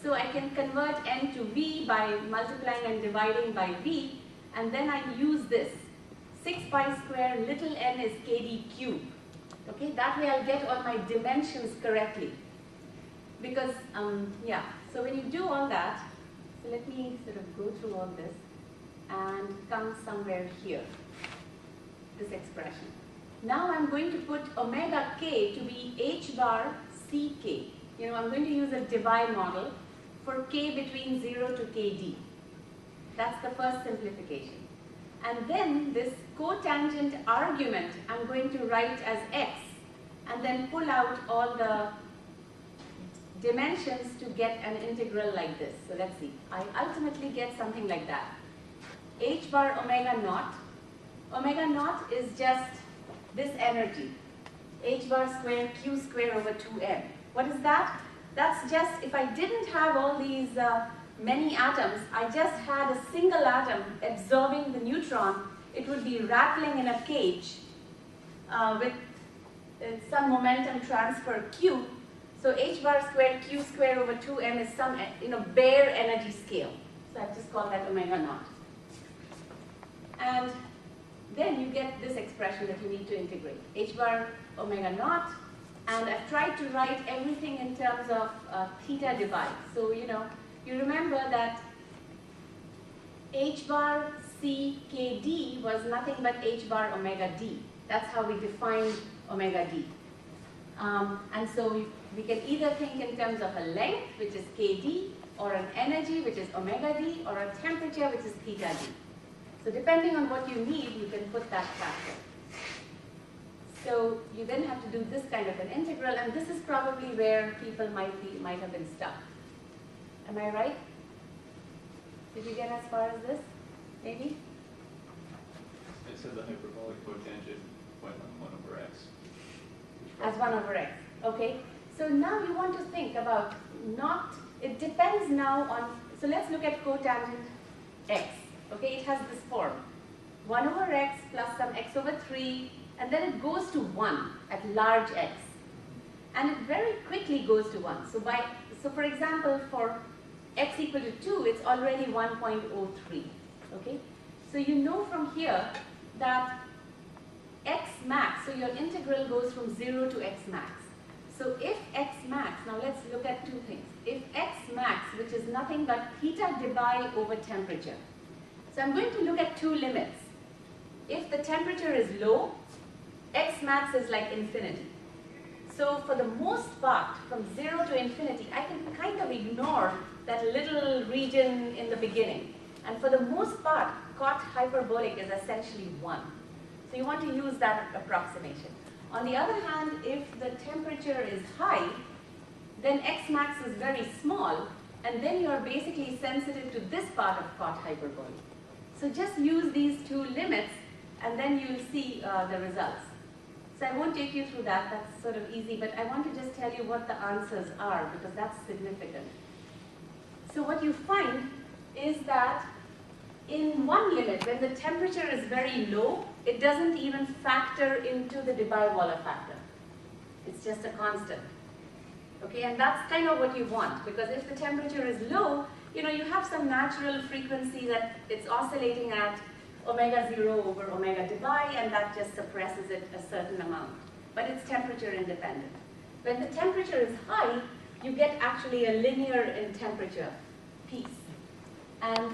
So I can convert n to v by multiplying and dividing by v, and then I use this. 6 pi square little n is kd cube. Okay, that way I'll get all my dimensions correctly. Because, so when you do all that, so let me sort of go through all this and come somewhere here, this expression. Now I'm going to put omega k to be h bar ck. I'm going to use a Debye model for k between 0 to kd. That's the first simplification. And then this cotangent argument I'm going to write as x, and then pull out all the dimensions to get an integral like this. So let's see. I ultimately get something like that. H bar omega naught. Omega naught is just this energy. H bar square q square over 2n. What is that? that's just, if I didn't have all these many atoms, I just had a single atom absorbing the neutron, it would be rattling in a cage with some momentum transfer q. So h bar squared q squared over 2m is some bare energy scale. So I just call that omega naught. And then you get this expression that you need to integrate. H bar omega naught. And I've tried to write everything in terms of theta divide. So, you remember that h bar c k d was nothing but h bar omega d. That's how we defined omega d. And so we can either think in terms of a length, which is kd, or an energy, which is omega d, or a temperature, which is theta d. So depending on what you need, you can put that factor. So you then have to do this kind of an integral, and this is probably where people might have been stuck. Am I right? Did you get as far as this? Maybe? It said the hyperbolic cotangent went on 1 over x. As 1 over x. Okay. So now you want to think about it depends now on, so let's look at cotangent x. Okay, it has this form. 1 over x plus some x over 3, and then it goes to 1 at large x. And it very quickly goes to 1. So for example, for x equal to 2, it's already 1.03. Okay? So you know from here that x max, so your integral goes from 0 to x max. So if x max, now let's look at two things. If x max, which is nothing but theta divi over temperature. So I'm going to look at two limits. If the temperature is low, x max is like infinity. So for the most part, from 0 to infinity, I can kind of ignore that little region in the beginning. And for the most part, cot hyperbolic is essentially 1. So you want to use that approximation. On the other hand, if the temperature is high, then x max is very small, and then you're basically sensitive to this part of cot hyperbolic. So just use these two limits, and then you'll see the results. So I won't take you through that, that's sort of easy, but I want to just tell you what the answers are, because that's significant. So what you find is that in one limit, when the temperature is very low, it doesn't even factor into the Debye-Waller factor. It's just a constant. Okay, and that's kind of what you want, because if the temperature is low, you have some natural frequency that it's oscillating at omega 0 over omega Debye, and that just suppresses it a certain amount. But it's temperature independent. When the temperature is high, you get actually a linear in temperature piece. And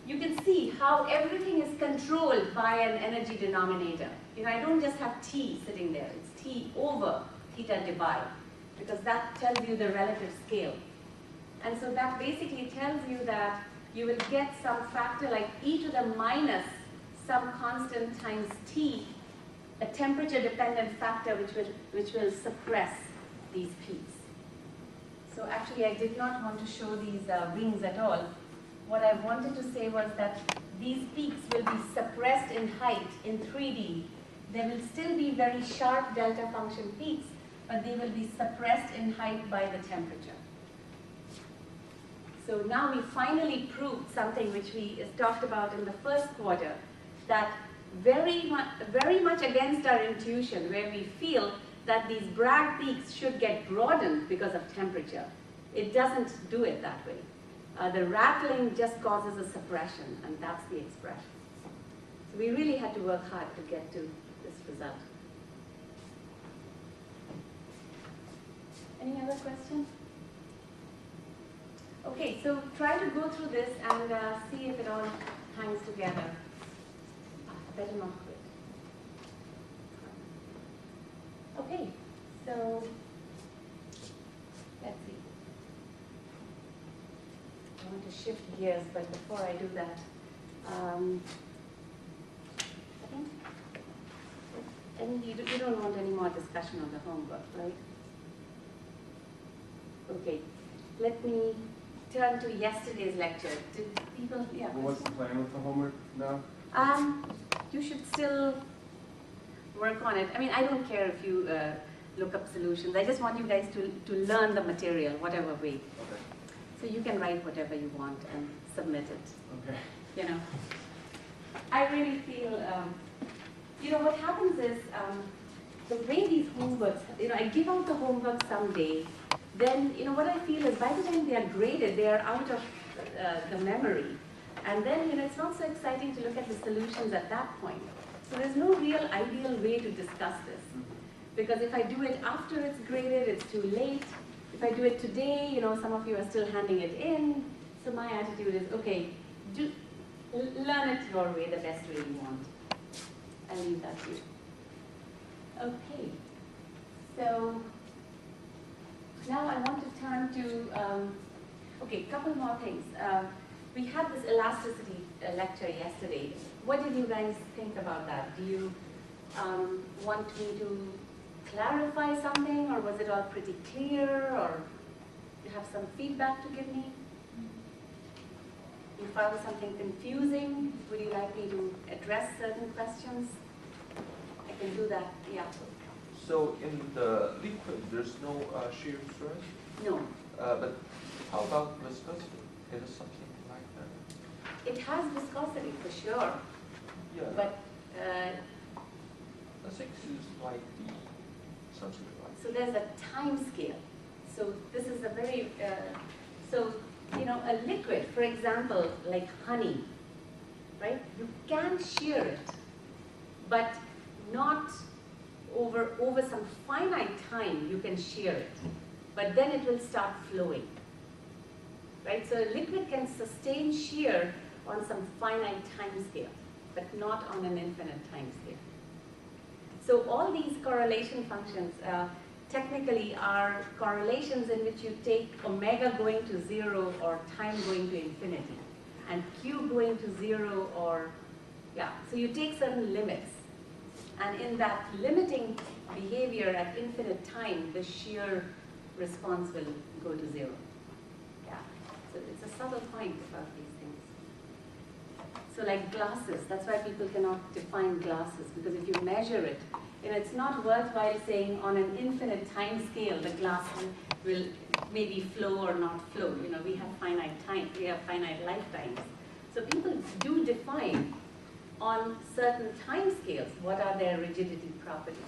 you can see how everything is controlled by an energy denominator. I don't just have T sitting there. It's T over theta Debye, because that tells you the relative scale. And so that basically tells you that you will get some factor like e to the minus some constant times T, a temperature-dependent factor which will suppress these peaks. So actually, I did not want to show these rings at all. What I wanted to say was that these peaks will be suppressed in height in 3D. There will still be very sharp delta function peaks, but they will be suppressed in height by the temperature. So now we finally proved something which we talked about in the first quarter, that very much against our intuition, where we feel that these Bragg peaks should get broadened because of temperature. It doesn't do it that way. The rattling just causes a suppression, and that's the expression. So we really had to work hard to get to this result. Any other questions? Okay, so try to go through this and see if it all hangs together. Better not quit. Okay, so let's see. I want to shift gears, but before I do that, I think you don't want any more discussion on the homework, right? Okay, let me turn to yesterday's lecture. Did people, yeah? Well, what's the plan with the homework now? You should still work on it. I mean, I don't care if you look up solutions. I just want you guys to learn the material, whatever way. Okay. So you can write whatever you want and submit it. Okay. You know, I really feel, you know, what happens is, the way these homeworks, you know, I give out the homework someday, then, you know, what I feel is by the time they are graded, they are out of the memory. And then, you know, it's not so exciting to look at the solutions at that point. So there's no real ideal way to discuss this. Because if I do it after it's graded, it's too late. If I do it today, you know, some of you are still handing it in. So my attitude is, okay, learn it your way, the best way you want. I'll leave that to you. Okay. So now I want to turn to, okay, a couple more things. We had this elasticity lecture yesterday. What did you guys think about that? Do you want me to clarify something, or was it all pretty clear, or you have some feedback to give me? You found something confusing? Would you like me to address certain questions? I can do that, yeah. So in the liquid, there's no shear stress? No. But how about viscosity? Is it something like that? It has viscosity for sure, Yeah. but I think it's like the something like. so there's a time scale. So this is a very, so you know, a liquid, for example, like honey, right? You can shear it, but not over some finite time you can shear it, but then it will start flowing, right? So a liquid can sustain shear on some finite time scale, but not on an infinite time scale. So all these correlation functions technically are correlations in which you take omega going to 0 or time going to infinity, and q going to 0 or, yeah, so you take certain limits. And in that limiting behavior at infinite time, the shear response will go to 0. Yeah, so it's a subtle point about these things. So like glasses, that's why people cannot define glasses, because if you measure it, you know, it's not worthwhile saying on an infinite time scale the glass will maybe flow or not flow. You know, we have finite time, we have finite lifetimes. So people do define on certain time scales what are their rigidity properties.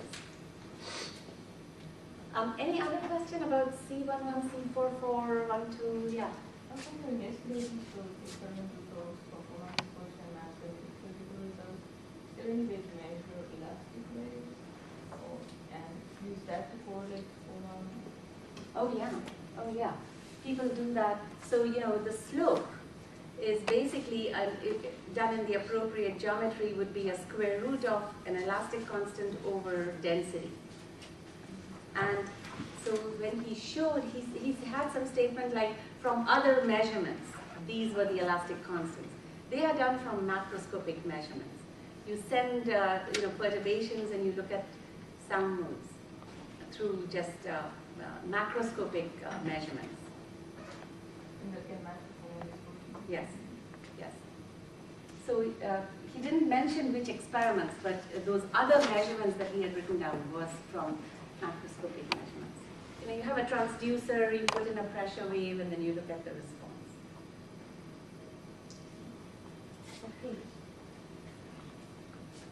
Any other question about C11, C44, 12, yeah? I was wondering, yesterday you showed experimental results for performance function and aspect physical results. Is there any way to measure elastic waves and use that to correlate on? Oh yeah, oh yeah. People do that. So, you know, the slope is basically, done in the appropriate geometry, would be a square root of an elastic constant over density. And so when he showed, he had some statement like, from other measurements, these were the elastic constants. They are done from macroscopic measurements. You send, you know, perturbations and you look at sound modes through just macroscopic measurements. And that can match performance function? Yes, yes. So he didn't mention which experiments, but those other measurements that he had written down was from macroscopic measurements. You know, you have a transducer, you put in a pressure wave, and then you look at the response. Okay.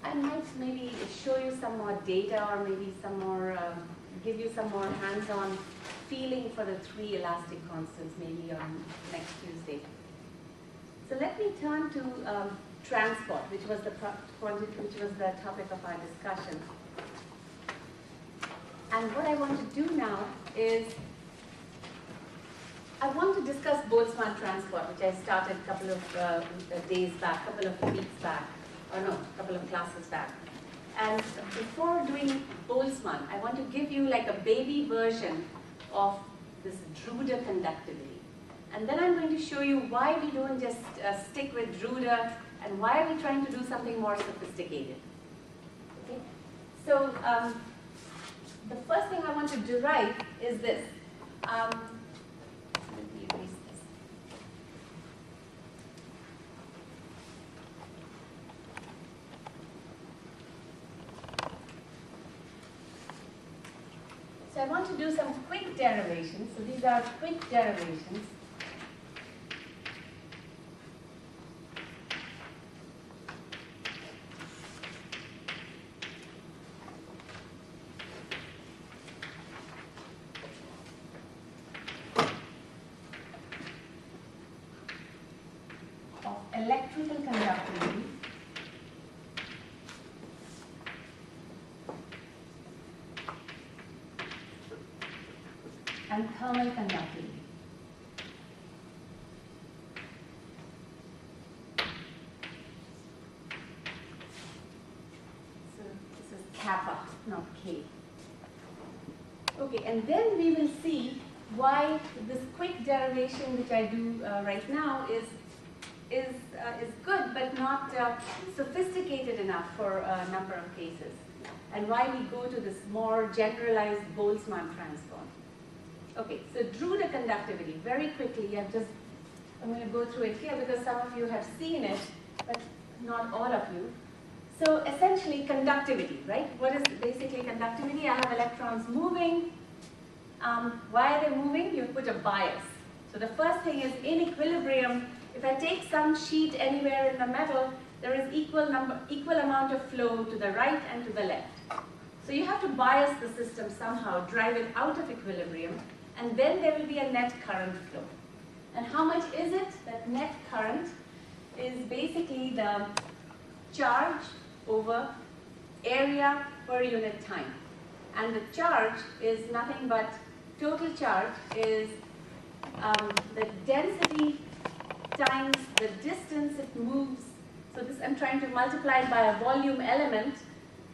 I might maybe show you some more data, or maybe some more, give you some more hands-on feeling for the 3 elastic constants, maybe on next Tuesday. So let me turn to transport, which was the topic of our discussion. And what I want to do now is, I want to discuss Boltzmann transport, which I started a couple of days back, couple of weeks back, or no, a couple of classes back. And before doing Boltzmann, I want to give you like a baby version of this Drude conductivity. And then I'm going to show you why we don't just stick with Drude, and why are we trying to do something more sophisticated. Okay? So the first thing I want to derive is this. Let me erase this. So I want to do some quick derivations. So these are quick derivations. Of electrical conductivity and thermal conductivity. So this is kappa, not K. Okay, and then we will see why this quick derivation which I do right now is good but not sophisticated enough for a number of cases, and why we go to this more generalized Boltzmann transform. Okay, so Drude conductivity, very quickly, I'm going to go through it here because some of you have seen it, but not all of you. So essentially conductivity, right? What is basically conductivity? I have electrons moving. Why are they moving? You put a bias. So the first thing is in equilibrium, if I take some sheet anywhere in the metal, there is equal amount of flow to the right and to the left. So you have to bias the system somehow, drive it out of equilibrium, and then there will be a net current flow. And how much is it? That net current is basically the charge over area per unit time. And the charge is nothing but, total charge is the density times the distance it moves. So this I'm trying to multiply it by a volume element,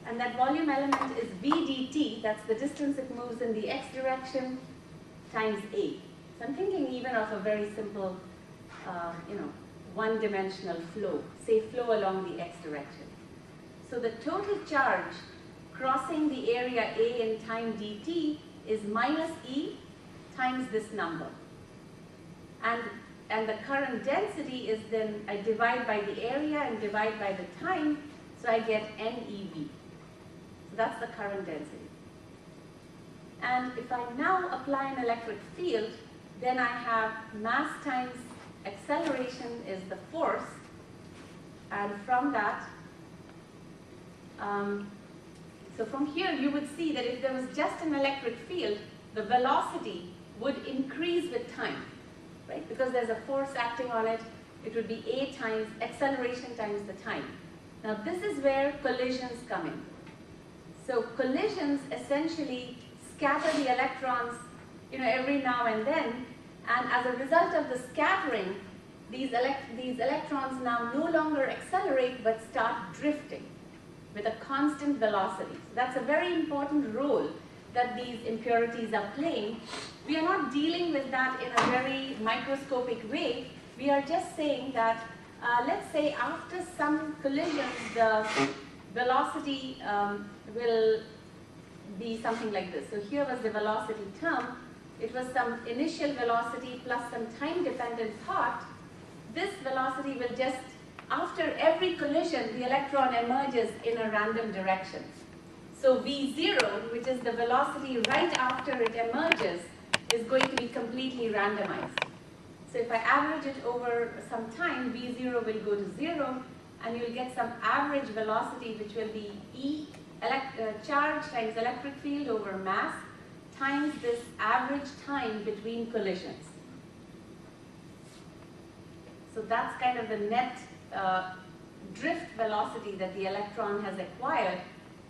and that volume element is v dt, that's the distance it moves in the x direction, times a. So I'm thinking even of a very simple, one-dimensional flow, say flow along the x direction. So the total charge crossing the area A in time dt is minus E times this number. And the current density is then, I divide by the area and divide by the time, so I get NeV. So that's the current density. And if I now apply an electric field, then I have mass times acceleration is the force, and from that, so from here you would see that if there was just an electric field, the velocity would increase with time, right? Because there's a force acting on it, it would be a times acceleration times the time. Now this is where collisions come in. So collisions essentially scatter the electrons, every now and then, and as a result of the scattering, these electrons now no longer accelerate but start drifting with a constant velocity. So that's a very important role that these impurities are playing. We are not dealing with that in a very microscopic way. We are just saying that, let's say after some collisions, the velocity will be something like this. So here was the velocity term. It was some initial velocity plus some time-dependent part. This velocity will just, after every collision, the electron emerges in a random direction. So V0, which is the velocity right after it emerges, is going to be completely randomized. So if I average it over some time, V0 will go to 0, and you'll get some average velocity, which will be E charge times electric field over mass times this average time between collisions. So that's kind of the net drift velocity that the electron has acquired.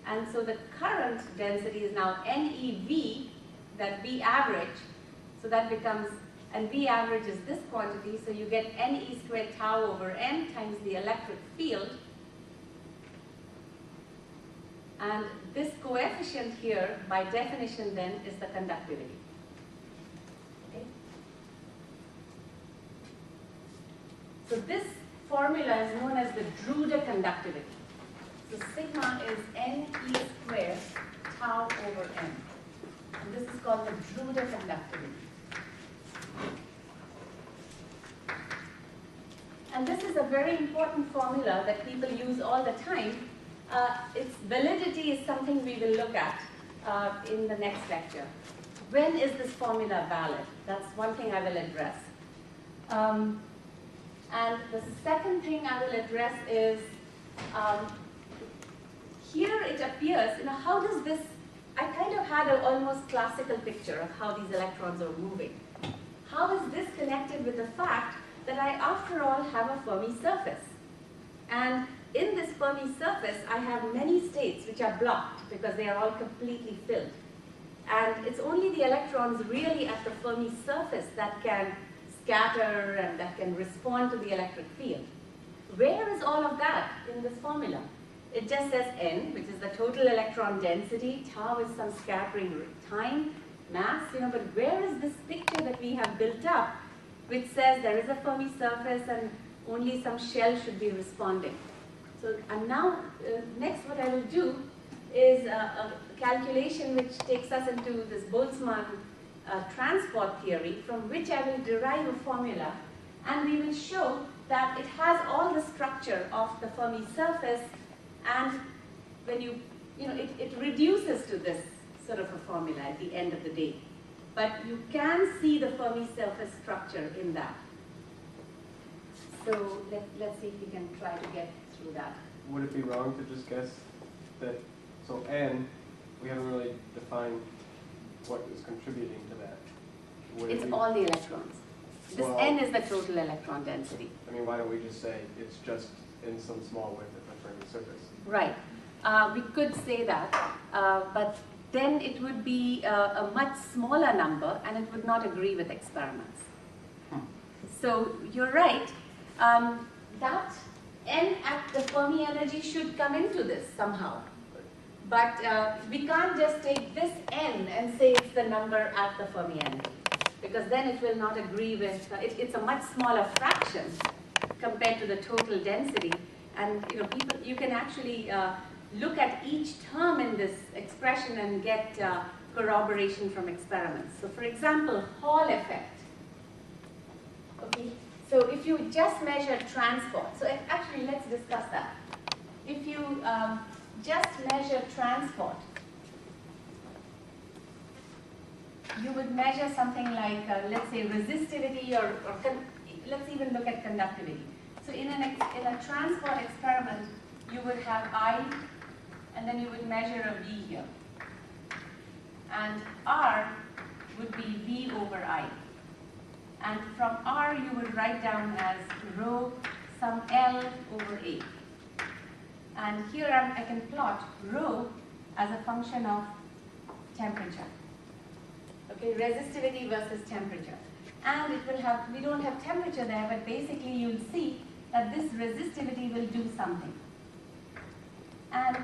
And so the current density is now NeV, that V average. So that becomes, and V average is this quantity, so you get Ne squared tau over N times the electric field. And this coefficient here, by definition then, is the conductivity. Okay? So this formula is known as the Drude conductivity. So sigma is Ne squared tau over N. And this is called the Drude conductivity. And this is a very important formula that people use all the time. Its validity is something we will look at. in the next lecture. When is this formula valid? That's one thing I will address. And the second thing I will address is, here it appears, how does this, I kind of had an almost classical picture of how these electrons are moving. How is this connected with the fact that I, after all, have a Fermi surface? And in this Fermi surface, I have many states which are blocked because they are all completely filled. And it's only the electrons really at the Fermi surface that can scatter and that can respond to the electric field. Where is all of that in this formula? It just says n, which is the total electron density, tau is some scattering time, mass, but where is this picture that we have built up which says there is a Fermi surface and only some shell should be responding? So, and now, next what I will do is a calculation which takes us into this Boltzmann transport theory, from which I will derive a formula, and we will show that it has all the structure of the Fermi surface, and when it reduces to this sort of a formula at the end of the day. But you can see the Fermi surface structure in that. So let's see if we can try to get through that. Would it be wrong to just guess that, so n, we haven't really defined what is contributing to that? Would it It's be- all the electrons. This Well- n is the total electron density. I mean, why don't we just say it's just in some small width of the Fermi surface? Right. We could say that, but then it would be a much smaller number and it would not agree with experiments. So you're right. That n at the Fermi energy should come into this somehow. But we can't just take this n and say it's the number at the Fermi energy, because then it will not agree with, it's a much smaller fraction compared to the total density. And you can actually look at each term in this expression and get corroboration from experiments. So for example, Hall effect. Okay, so if you just measure transport, so actually let's discuss that. If you just measure transport, you would measure something like, let's say, resistivity, or let's even look at conductivity. So in a transport experiment, you would have I, and then you would measure a V here. And R would be V over I. And from R, you would write down as rho some L over A. And here I can plot rho as a function of temperature. Okay, resistivity versus temperature. And it will have, we don't have temperature there, but basically you'll see that this resistivity will do something. And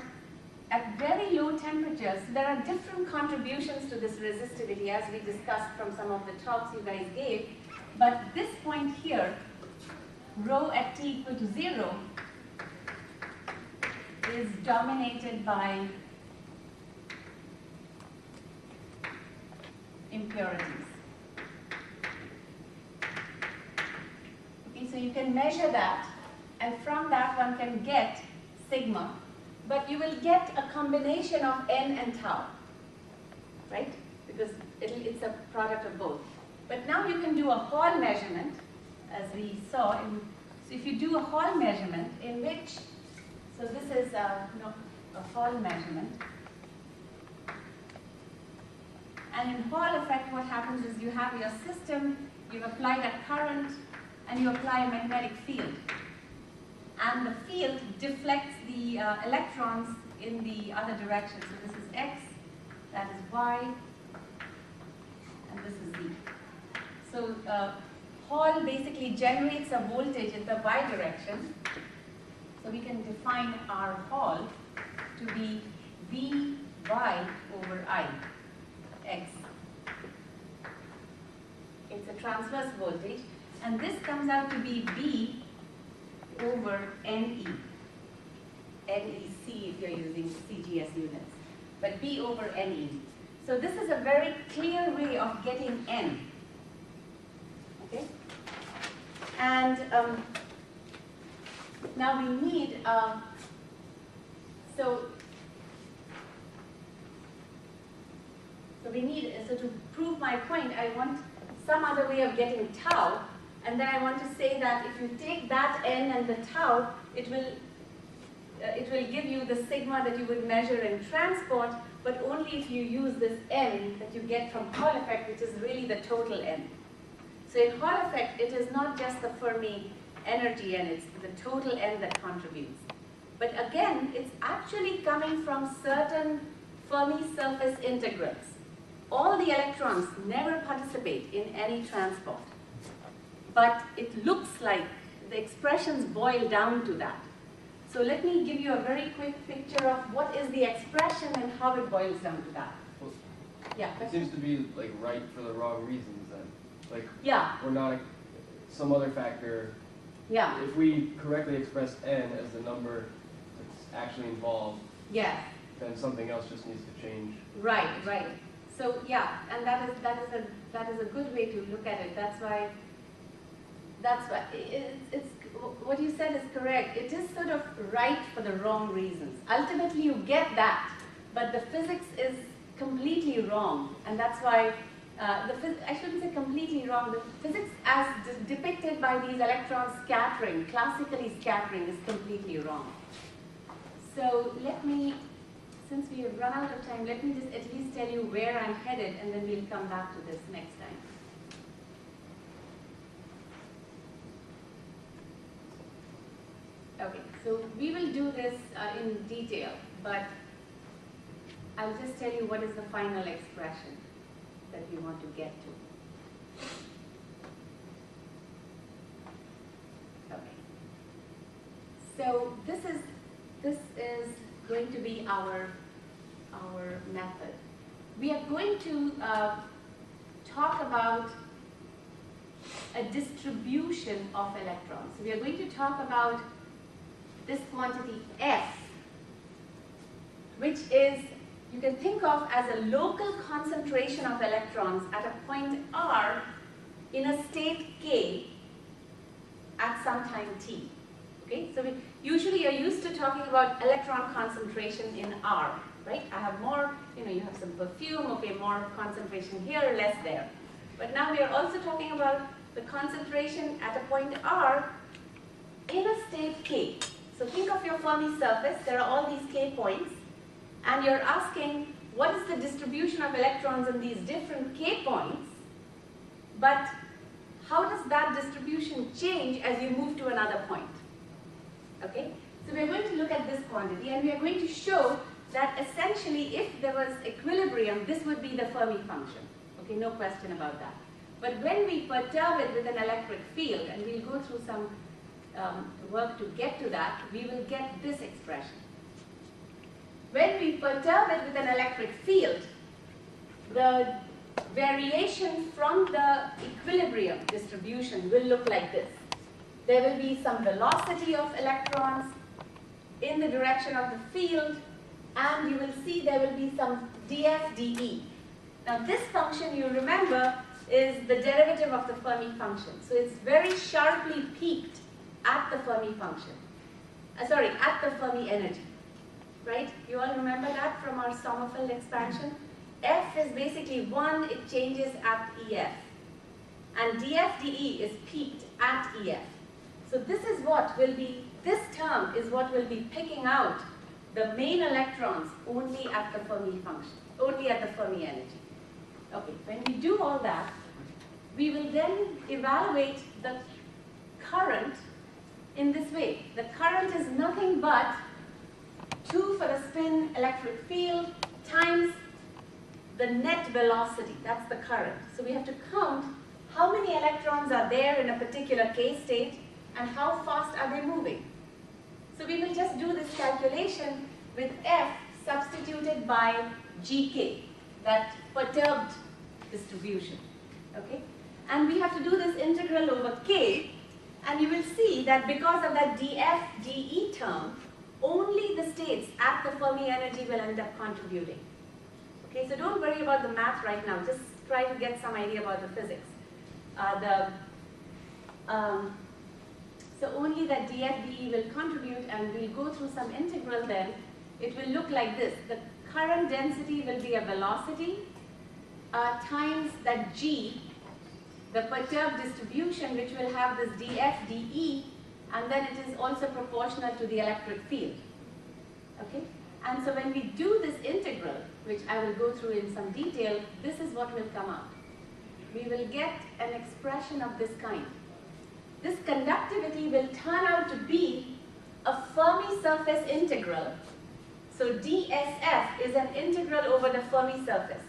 at very low temperatures, there are different contributions to this resistivity, as we discussed from some of the talks you guys gave. But this point here, rho at T equal to 0, is dominated by impurities. Okay, so you can measure that, and from that one can get sigma, but you will get a combination of n and tau, right? Because it's a product of both. But now you can do a Hall measurement, as we saw. So if you do a Hall measurement in which, so this is a Hall measurement. And in Hall effect, what happens is you have your system, you apply a current, and you apply a magnetic field. And the field deflects the electrons in the other direction. So this is X, that is Y, and this is Z. So Hall basically generates a voltage in the Y direction. So we can define our Hall to be Vy over I, X. It's a transverse voltage. And this comes out to be B over NE. NEC if you're using CGS units. But B over NE. So this is a very clear way of getting N. Okay? And now we need, So we need, so to prove my point, I want some other way of getting tau, and then I want to say that if you take that n and the tau, it will give you the sigma that you would measure in transport, but only if you use this n that you get from Hall effect, which is really the total n. So in Hall effect, it is not just the Fermi energy n, it's the total n that contributes. But again, it's actually coming from certain Fermi surface integrals. All the electrons never participate in any transport. But it looks like the expressions boil down to that. So let me give you a very quick picture of what is the expression and how it boils down to that. Well, Yeah. it seems to be like right for the wrong reasons then. Like Yeah. we're not some other factor. Yeah. If we correctly express n as the number that's actually involved, Yeah. then something else just needs to change. Right. Right. So yeah, and that is a good way to look at it. That's why it's what you said is correct. It is sort of right for the wrong reasons. Ultimately, you get that, but the physics is completely wrong, and that's why I shouldn't say completely wrong. The physics as depicted by these electrons scattering, classically scattering, is completely wrong. So let me, since we have run out of time, let me just at least tell you where I'm headed, and then we'll come back to this next time. Okay, so we will do this in detail, but I'll just tell you what is the final expression that we want to get to. Okay. So this is going to be our method. We are going to talk about a distribution of electrons. So we are going to talk about this quantity F, which is, you can think of as a local concentration of electrons at a point R in a state K at some time T. Okay, so we usually are used to talking about electron concentration in R, right? I have more, you have some perfume, okay, more concentration here, less there. But now we are also talking about the concentration at a point R in a state K. So think of your Fermi surface, there are all these K points, and you're asking what is the distribution of electrons in these different K points, but how does that distribution change as you move to another point? Okay, so we're going to look at this quantity, and we are going to show that essentially if there was equilibrium, this would be the Fermi function. Okay, no question about that. But when we perturb it with an electric field, and we'll go through some work to get to that, we will get this expression. When we perturb it with an electric field, the variation from the equilibrium distribution will look like this. There will be some velocity of electrons in the direction of the field, and you will see there will be some dF dE. Now this function, you remember, is the derivative of the Fermi function. So it's very sharply peaked at the Fermi function. At the Fermi energy. Right? You all remember that from our Sommerfeld expansion? F is basically 1, it changes at EF. And dF dE is peaked at EF. So this is what will be, this term is what will be picking out the main electrons only at the Fermi function, only at the Fermi energy. Okay, when we do all that, we will then evaluate the current in this way. The current is nothing but 2 for the spin electric field times the net velocity. That's the current. So we have to count how many electrons are there in a particular K state and how fast are they moving. So we will just do this calculation with F substituted by GK, that perturbed distribution. Okay? And we have to do this integral over K, and you will see that because of that dF dE term, only the states at the Fermi energy will end up contributing. Okay, so don't worry about the math right now, just try to get some idea about the physics. So only that dF dE will contribute, and we'll go through some integral then. It will look like this. The current density will be a velocity, times that G, the perturbed distribution, which will have this dF, dE, and then it is also proportional to the electric field. Okay? And so when we do this integral, which I will go through in some detail, this is what will come out. We will get an expression of this kind. This conductivity will turn out to be a Fermi surface integral. So DSF is an integral over the Fermi surface.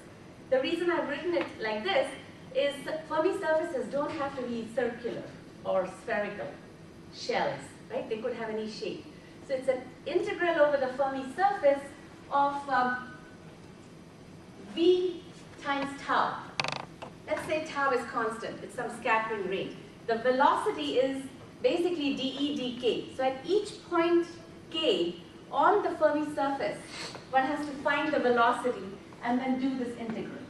The reason I've written it like this is that Fermi surfaces don't have to be circular or spherical shells, right? They could have any shape. So it's an integral over the Fermi surface of V times tau. Let's say tau is constant, it's some scattering rate. The velocity is basically dE dk. So at each point k on the Fermi surface, one has to find the velocity and then do this integral.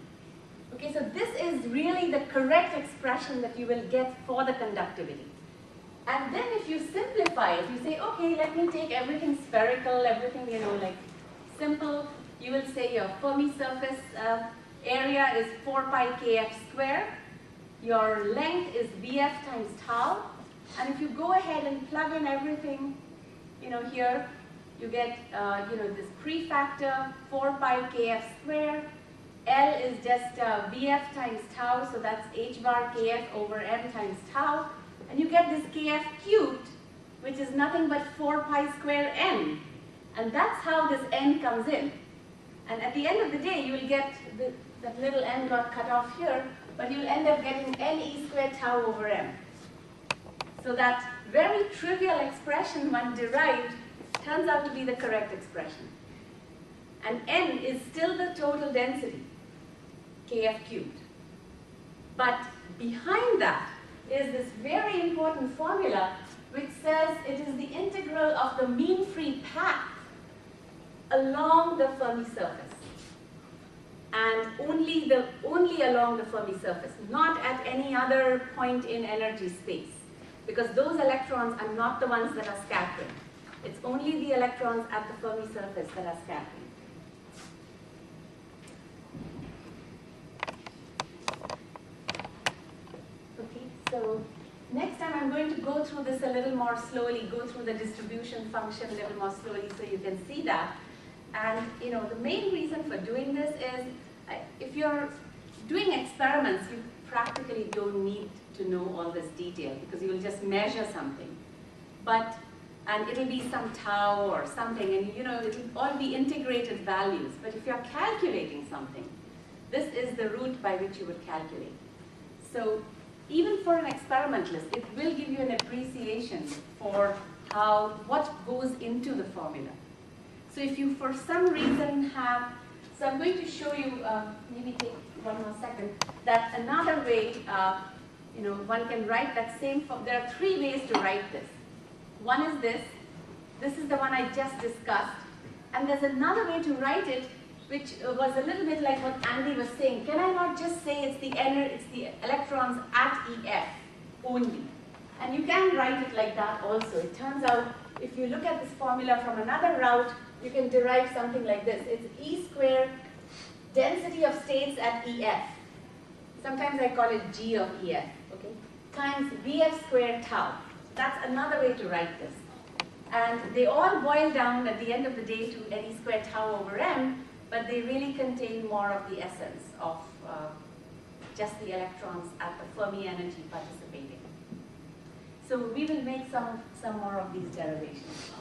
Okay, so this is really the correct expression that you will get for the conductivity. And then if you simplify it, you say, okay, let me take everything spherical, everything, like simple. You will say your Fermi surface area is 4 pi kf squared. Your length is Vf times tau. And if you go ahead and plug in everything, here, you get, this prefactor, 4 pi kf squared. L is just Vf times tau, so that's h bar kf over m times tau. And you get this kf cubed, which is nothing but 4 pi square n. And that's how this n comes in. And at the end of the day, you will get, that little n got cut off here, but you'll end up getting ne squared tau over m. So that very trivial expression one derived turns out to be the correct expression. And n is still the total density, kf cubed. But behind that is this very important formula which says it is the integral of the mean free path along the Fermi surface. And only along the Fermi surface, not at any other point in energy space. Because those electrons are not the ones that are scattering. It's only the electrons at the Fermi surface that are scattering. Okay, so next time I'm going to go through this a little more slowly, go through the distribution function a little more slowly so you can see that. And the main reason for doing this is if you're doing experiments, you practically don't need to know all this detail because you will just measure something. And it'll be some tau or something, and it'll all be integrated values. But if you're calculating something, this is the route by which you would calculate. So even for an experimentalist, it will give you an appreciation for what goes into the formula. So if you for some reason have, so I'm going to show you, maybe take one more second, that another way, one can write that same form. There are 3 ways to write this. One is this. This is the one I just discussed. And there's another way to write it, which was a little bit like what Andy was saying. Can I not just say it's the electrons at EF only? And you can write it like that also. It turns out, if you look at this formula from another route, you can derive something like this. It's E squared density of states at EF. Sometimes I call it G of EF, okay? Times Vf squared tau. That's another way to write this. And they all boil down at the end of the day to Ne squared tau over m, but they really contain more of the essence of just the electrons at the Fermi energy participating. So we will make some more of these derivations.